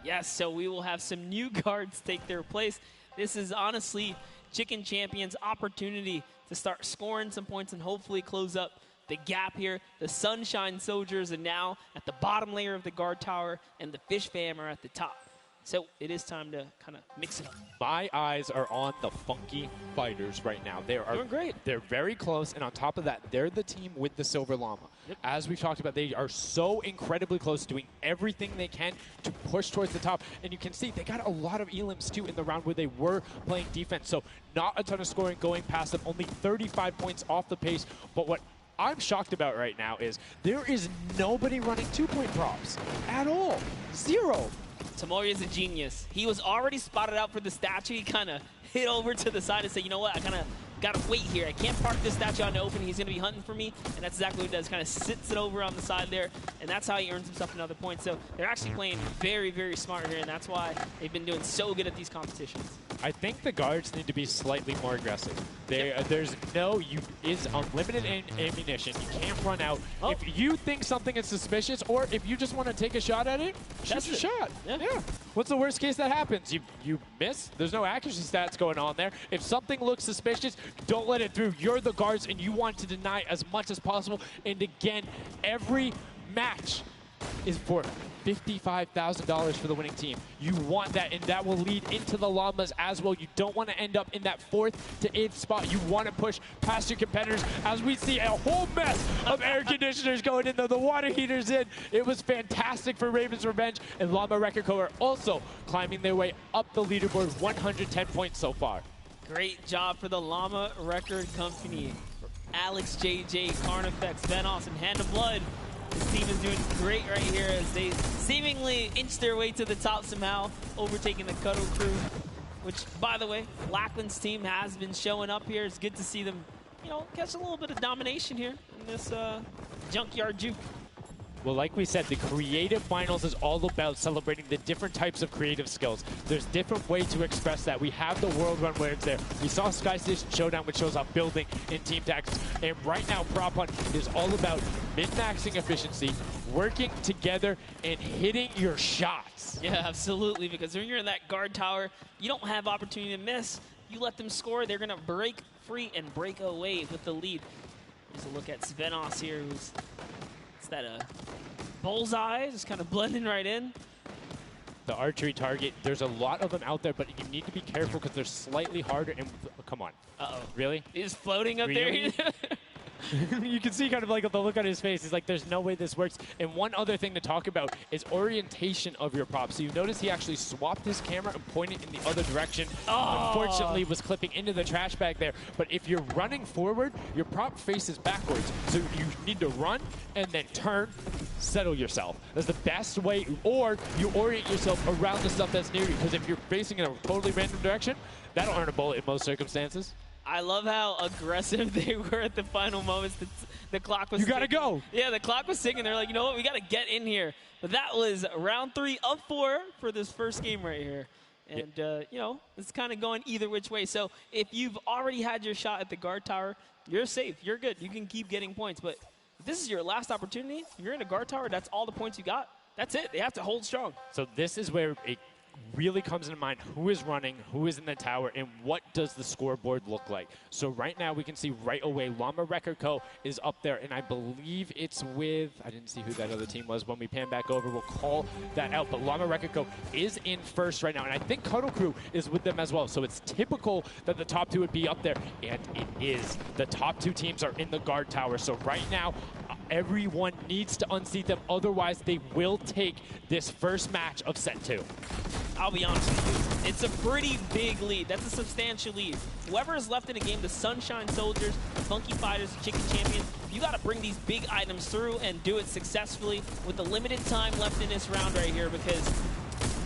Yes, so we will have some new guards take their place. This is honestly Chicken Champions' opportunity to start scoring some points and hopefully close up the gap here. The Sunshine Soldiers are now at the bottom layer of the guard tower, and the Fish Fam are at the top. So it is time to kind of mix it up. My eyes are on the Funky Fighters right now. They are doing great. They're very close, and on top of that, they're the team with the Silver Llama. Yep. As we've talked about, they are so incredibly close, doing everything they can to push towards the top. And you can see they got a lot of elims, too, in the round where they were playing defense. So not a ton of scoring going past them, only 35 points off the pace. But what I'm shocked about right now is there is nobody running 2-point props at all. 0. Tamori is a genius. He was already spotted out for the statue. He kind of hit over to the side and said, you know what, I kind of got to wait here. I can't park this statue on the open. He's going to be hunting for me. And that's exactly what he does. Kind of sits it over on the side there. And that's how he earns himself another point. So they're actually playing very, very smart here. And that's why they've been doing so good at these competitions. I think the guards need to be slightly more aggressive. There's is unlimited ammunition. You can't run out. If you think something is suspicious, or if you just want to take a shot at it, shoot your shot. Yeah. What's the worst case that happens? You miss. There's no accuracy stats going on there. If something looks suspicious, don't let it through. You're the guards, and you want to deny as much as possible. And again, every match is for $55,000 for the winning team. You want that, and that will lead into the Llamas as well. You don't want to end up in that 4th to 8th spot. You want to push past your competitors as we see a whole mess of air conditioners going in there. The water heaters in. It was fantastic for Raven's Revenge, and Llama Record Co. are also climbing their way up the leaderboard, 110 points so far. Great job for the Llama Record Company. Alex, JJ, Carnifex, Venos, and Hand of Blood. This team is doing great right here as they seemingly inch their way to the top somehow, overtaking the Cuddle Crew, which, by the way, Lachlan's team has been showing up here. It's good to see them, catch a little bit of domination here in this junkyard juke. Well, like we said, the creative finals is all about celebrating the different types of creative skills. There's different ways to express that. We have the World Run where it's there. We saw Sky Station Showdown, which shows off building in team tactics. And right now, Prop Hunt is all about min-maxing efficiency, working together, and hitting your shots. Yeah, absolutely, because when you're in that guard tower, you don't have opportunity to miss. You let them score, they're going to break free and break away with the lead. Here's a look at Svenos here, who's that bullseye, just kind of blending right in. The archery target, there's a lot of them out there, but you need to be careful because they're slightly harder. And come on. Uh-oh. Really? He's floating up really? there. You can see kind of like the look on his face. He's like, there's no way this works. And one other thing to talk about is orientation of your prop. So you notice he actually swapped his camera and pointed in the other direction. Unfortunately, was clipping into the trash bag there. But if you're running forward, your prop faces backwards. So you need to run and then turn, settle yourself. That's the best way. Or you orient yourself around the stuff that's near you. Because if you're facing in a totally random direction, that'll earn a bullet in most circumstances. I love how aggressive they were at the final moments. The clock was You got to go. Yeah, the clock was ticking. They're like, you know what? We got to get in here. But that was round 3 of 4 for this first game right here. And, you know, it's kind of going either which way. So if you've already had your shot at the guard tower, you're safe. You're good. You can keep getting points. But if this is your last opportunity, you're in a guard tower, that's all the points you got. That's it. They have to hold strong. So this is where it really comes into mind who is running, who is in the tower, and what does the scoreboard look like. So right now we can see right away Llama Record Co. is up there, and I believe it's with, I didn't see who that other team was. When we pan back over, we'll call that out. But Llama Record Co. is in first right now, and I think Cuddle Crew is with them as well. So it's typical that the top two would be up there, and it is. The top two teams are in the guard tower. So right now, everyone needs to unseat them. Otherwise, they will take this first match of set 2. I'll be honest with you, it's a pretty big lead. That's a substantial lead. Whoever is left in the game, the Sunshine Soldiers, the Funky Fighters, the Chicken Champions, you got to bring these big items through and do it successfully with the limited time left in this round right here, because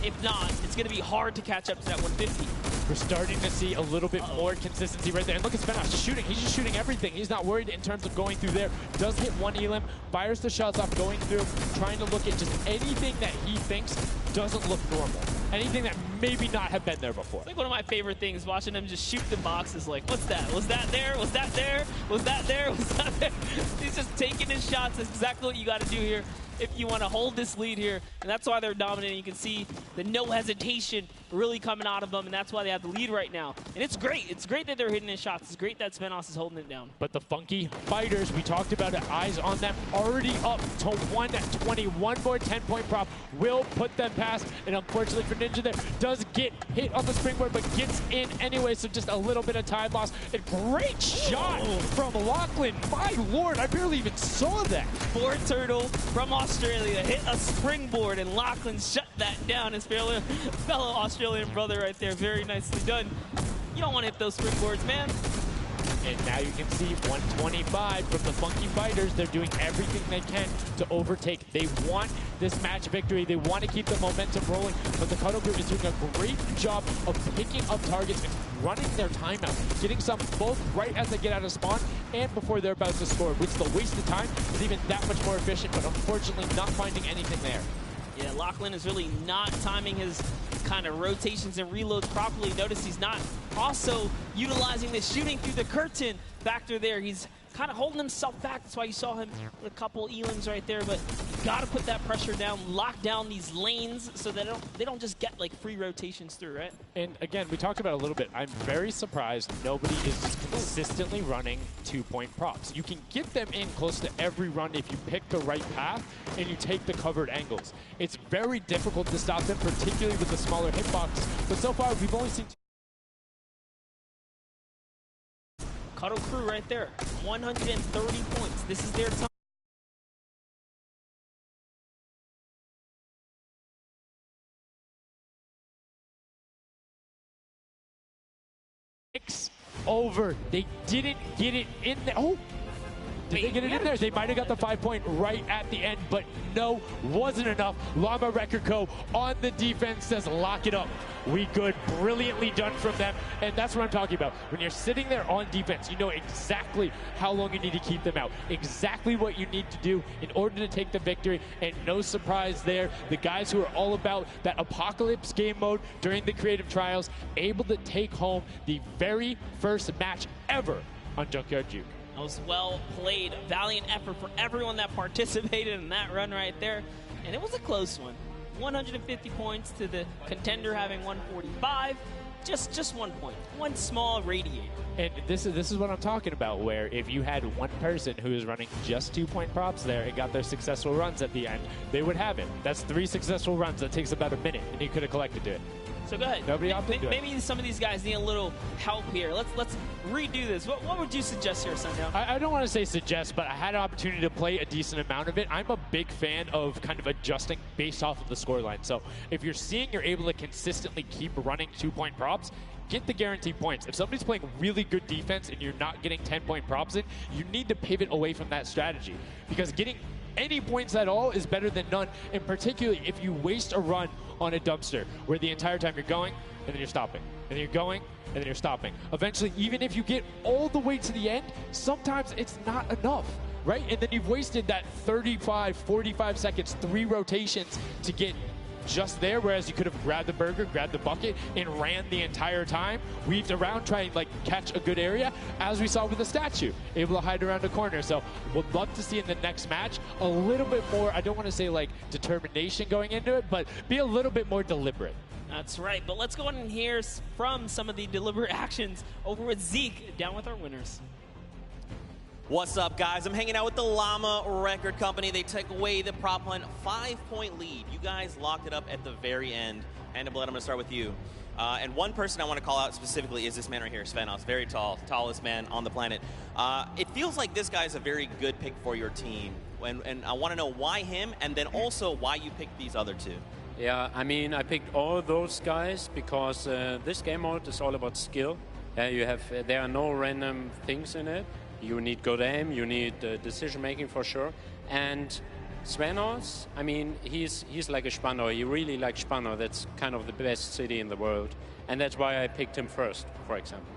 if not, it's going to be hard to catch up to that 150. We're starting to see a little bit more consistency right there. And look at Svenos shooting. He's just shooting everything. He's not worried in terms of going through there. Does hit one elim, fires the shots off, going through, trying to look at just anything that he thinks doesn't look normal. Anything that maybe not have been there before. It's like one of my favorite things, watching him just shoot the boxes like, what's that? Was that there? Was that there? Was that there? Was that there? He's just taking his shots. That's exactly what you got to do here if you want to hold this lead here. And that's why they're dominating. You can see the no hesitation really coming out of them, and that's why they have the lead right now. And it's great. It's great that they're hitting his shots. It's great that Svenos is holding it down. But the Funky Fighters, we talked about it, eyes on them, already up to 120. One more 10-point prop will put them past. And unfortunately for Ninja there, does get hit on the springboard, but gets in anyway, so just a little bit of time loss. A great shot from Lachlan. My lord, I barely even saw that. Ford Turtle from Australia hit a springboard, and Lachlan shut that down. His fellow Australian brother right there. Very nicely done. You don't want to hit those springboards, man. And now you can see 125 from the Funky Fighters. They're doing everything they can to overtake. They want this match victory. They want to keep the momentum rolling, but the Cuddle Group is doing a great job of picking up targets and running their timeout, getting some both right as they get out of spawn and before they're about to score, which the waste of time is even that much more efficient, but unfortunately not finding anything there. Yeah, Lachlan is really not timing his kind of rotations and reloads properly. Notice he's not also utilizing the shooting through the curtain factor there. He's kind of holding himself back. That's why you saw him with a couple elims right there. But you got to put that pressure down, lock down these lanes so that they don't just get like free rotations through, right? And again, we talked about it a little bit. I'm very surprised nobody is consistently running 2-point props. You can get them in close to every run if you pick the right path and you take the covered angles. It's very difficult to stop them, particularly with the smaller hitbox. But so far, we've only seen Cuddle Crew right there, 130 points. This is their time. Over. They didn't get it in there. Oh, did they get it in there? They might have got the 5-point right at the end, but no, wasn't enough. Llama Record Co. on the defense says lock it up. We good. Brilliantly done from them, and that's what I'm talking about. When you're sitting there on defense, you know exactly how long you need to keep them out, exactly what you need to do in order to take the victory, and no surprise there. The guys who are all about that apocalypse game mode during the creative trials, able to take home the very first match ever on Junkyard Juke. That was well played. Valiant effort for everyone that participated in that run right there. And it was a close one. 150 points to the contender having 145. Just 1 point. One small radiator. And this is what I'm talking about, where if you had one person who is running just 2-point props there and got their successful runs at the end, they would have it. That's 3 successful runs. That takes about a minute, and he could have collected it. So go ahead. Nobody opted to Maybe some of these guys need a little help here. Let's redo this. What would you suggest here, Sundown? I don't want to say suggest, but I had an opportunity to play a decent amount of it. I'm a big fan of kind of adjusting based off of the scoreline. So if you're seeing you're able to consistently keep running 2-point props, get the guaranteed points. If somebody's playing really good defense and you're not getting 10-point props in, you need to pivot away from that strategy, because getting any points at all is better than none, and particularly if you waste a run on a dumpster where the entire time you're going and then you're stopping, and then you're going and then you're stopping. Eventually, even if you get all the way to the end, sometimes it's not enough, right? And then you've wasted that 35, 45 seconds, 3 rotations to get just there, whereas you could have grabbed the burger, grabbed the bucket, and ran the entire time, weaved around, trying to like catch a good area, as we saw with the statue, able to hide around a corner. So would love to see in the next match a little bit more, I don't want to say like determination going into it, but be a little bit more deliberate. That's right, but let's go on and hear from some of the deliberate actions over with Zeke, down with our winners. What's up, guys? I'm hanging out with the Llama Record Company. They took away the prop hunt 5-point lead. You guys locked it up at the very end. Hand of Blood, I'm going to start with you. And one person I want to call out specifically is this man right here, Svenos. Very tall, tallest man on the planet. It feels like this guy's a very good pick for your team. And I want to know why him, and then also why you picked these other two. Yeah, I mean, I picked all those guys because this game mode is all about skill. There are no random things in it. You need good aim, you need decision making for sure. And Svenos, I mean, he's like a Spandau. He really likes Spandau. That's kind of the best city in the world. And that's why I picked him first, for example.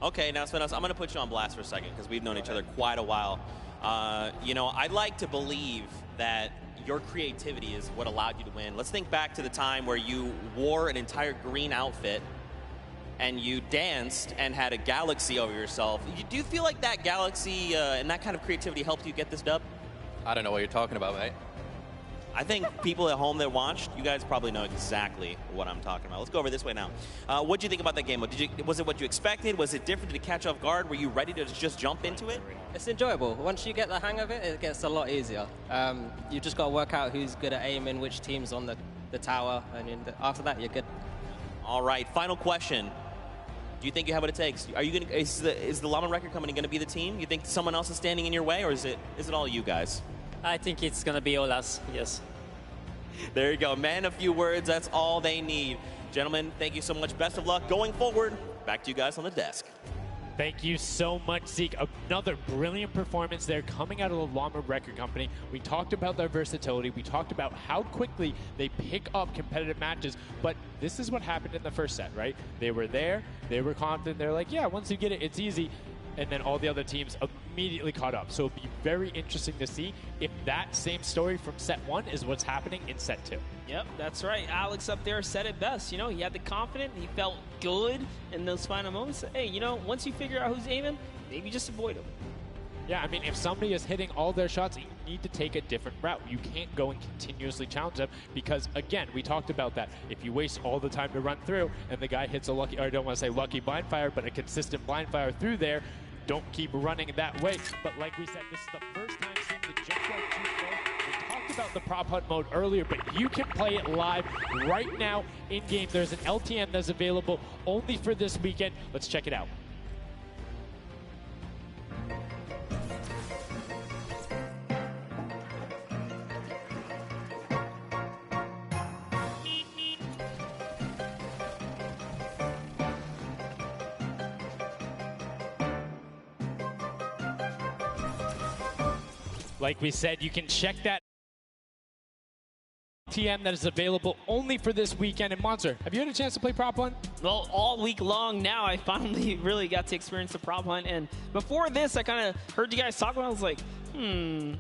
Okay, now Svenos, I'm going to put you on blast for a second because we've known each other quite a while. You know, I'd like to believe that your creativity is what allowed you to win. Let's think back to the time where you wore an entire green outfit and you danced and had a galaxy over yourself. Do you feel like that galaxy and that kind of creativity helped you get this dub? I don't know what you're talking about, mate. I think people at home that watched, you guys probably know exactly what I'm talking about. Let's go over this way now. What did you think about that game? Was it what you expected? Was it different? Did it catch off guard? Were you ready to just jump into it? It's enjoyable. Once you get the hang of it, it gets a lot easier. You just got to work out who's good at aiming, which team's on the tower, and after that, you're good. All right, final question. Do you think you have what it takes? Are you gonna? Is the Llama Record Company going to be the team? You think someone else is standing in your way, or is it all you guys? I think it's going to be all us, yes. There you go. Man, a few words, that's all they need. Gentlemen, thank you so much. Best of luck going forward. Back to you guys on the desk. Thank you so much, Zeke. Another brilliant performance there coming out of the Llama Record Company. We talked about their versatility. We talked about how quickly they pick up competitive matches. But this is what happened in the first set, right? They were there. They were confident. They're like, yeah, once you get it, it's easy. And then all the other teams immediately caught up. So it'll be very interesting to see if that same story from set 1 is what's happening in set 2. Yep, that's right. Alex up there said it best. You know, he had the confidence. He felt good in those final moments. Hey, you know, once you figure out who's aiming, maybe just avoid him. Yeah, I mean, if somebody is hitting all their shots, you need to take a different route. You can't go and continuously challenge them because, again, we talked about that. If you waste all the time to run through and the guy hits a lucky, or I don't want to say lucky blind fire, but a consistent blind fire through there, don't keep running that way. But like we said, this is the first time seeing the Junkyard 2 play. We talked about the prop hunt mode earlier, but you can play it live right now in-game. There's an LTM that's available only for this weekend. Let's check it out. Like we said, you can check that TM that is available only for this weekend. And Monster, have you had a chance to play Prop Hunt? Well, all week long now, I finally really got to experience the Prop Hunt. And before this, I kind of heard you guys talk about it. I was like,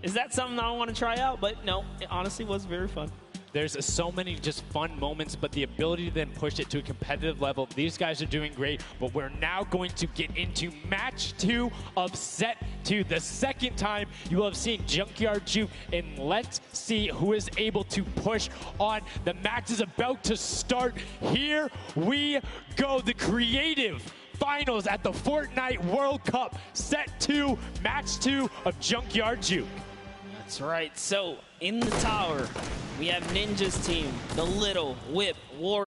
is that something I want to try out? But no, it honestly was very fun. There's so many just fun moments, but the ability to then push it to a competitive level, these guys are doing great, but we're now going to get into match 2 of set 2. The second time you will have seen Junkyard Juke, and let's see who is able to push on. The match is about to start. Here we go. The creative finals at the Fortnite World Cup, set 2, match 2 of Junkyard Juke. That's right. So in the tower, we have Ninja's team, the Little Whip War.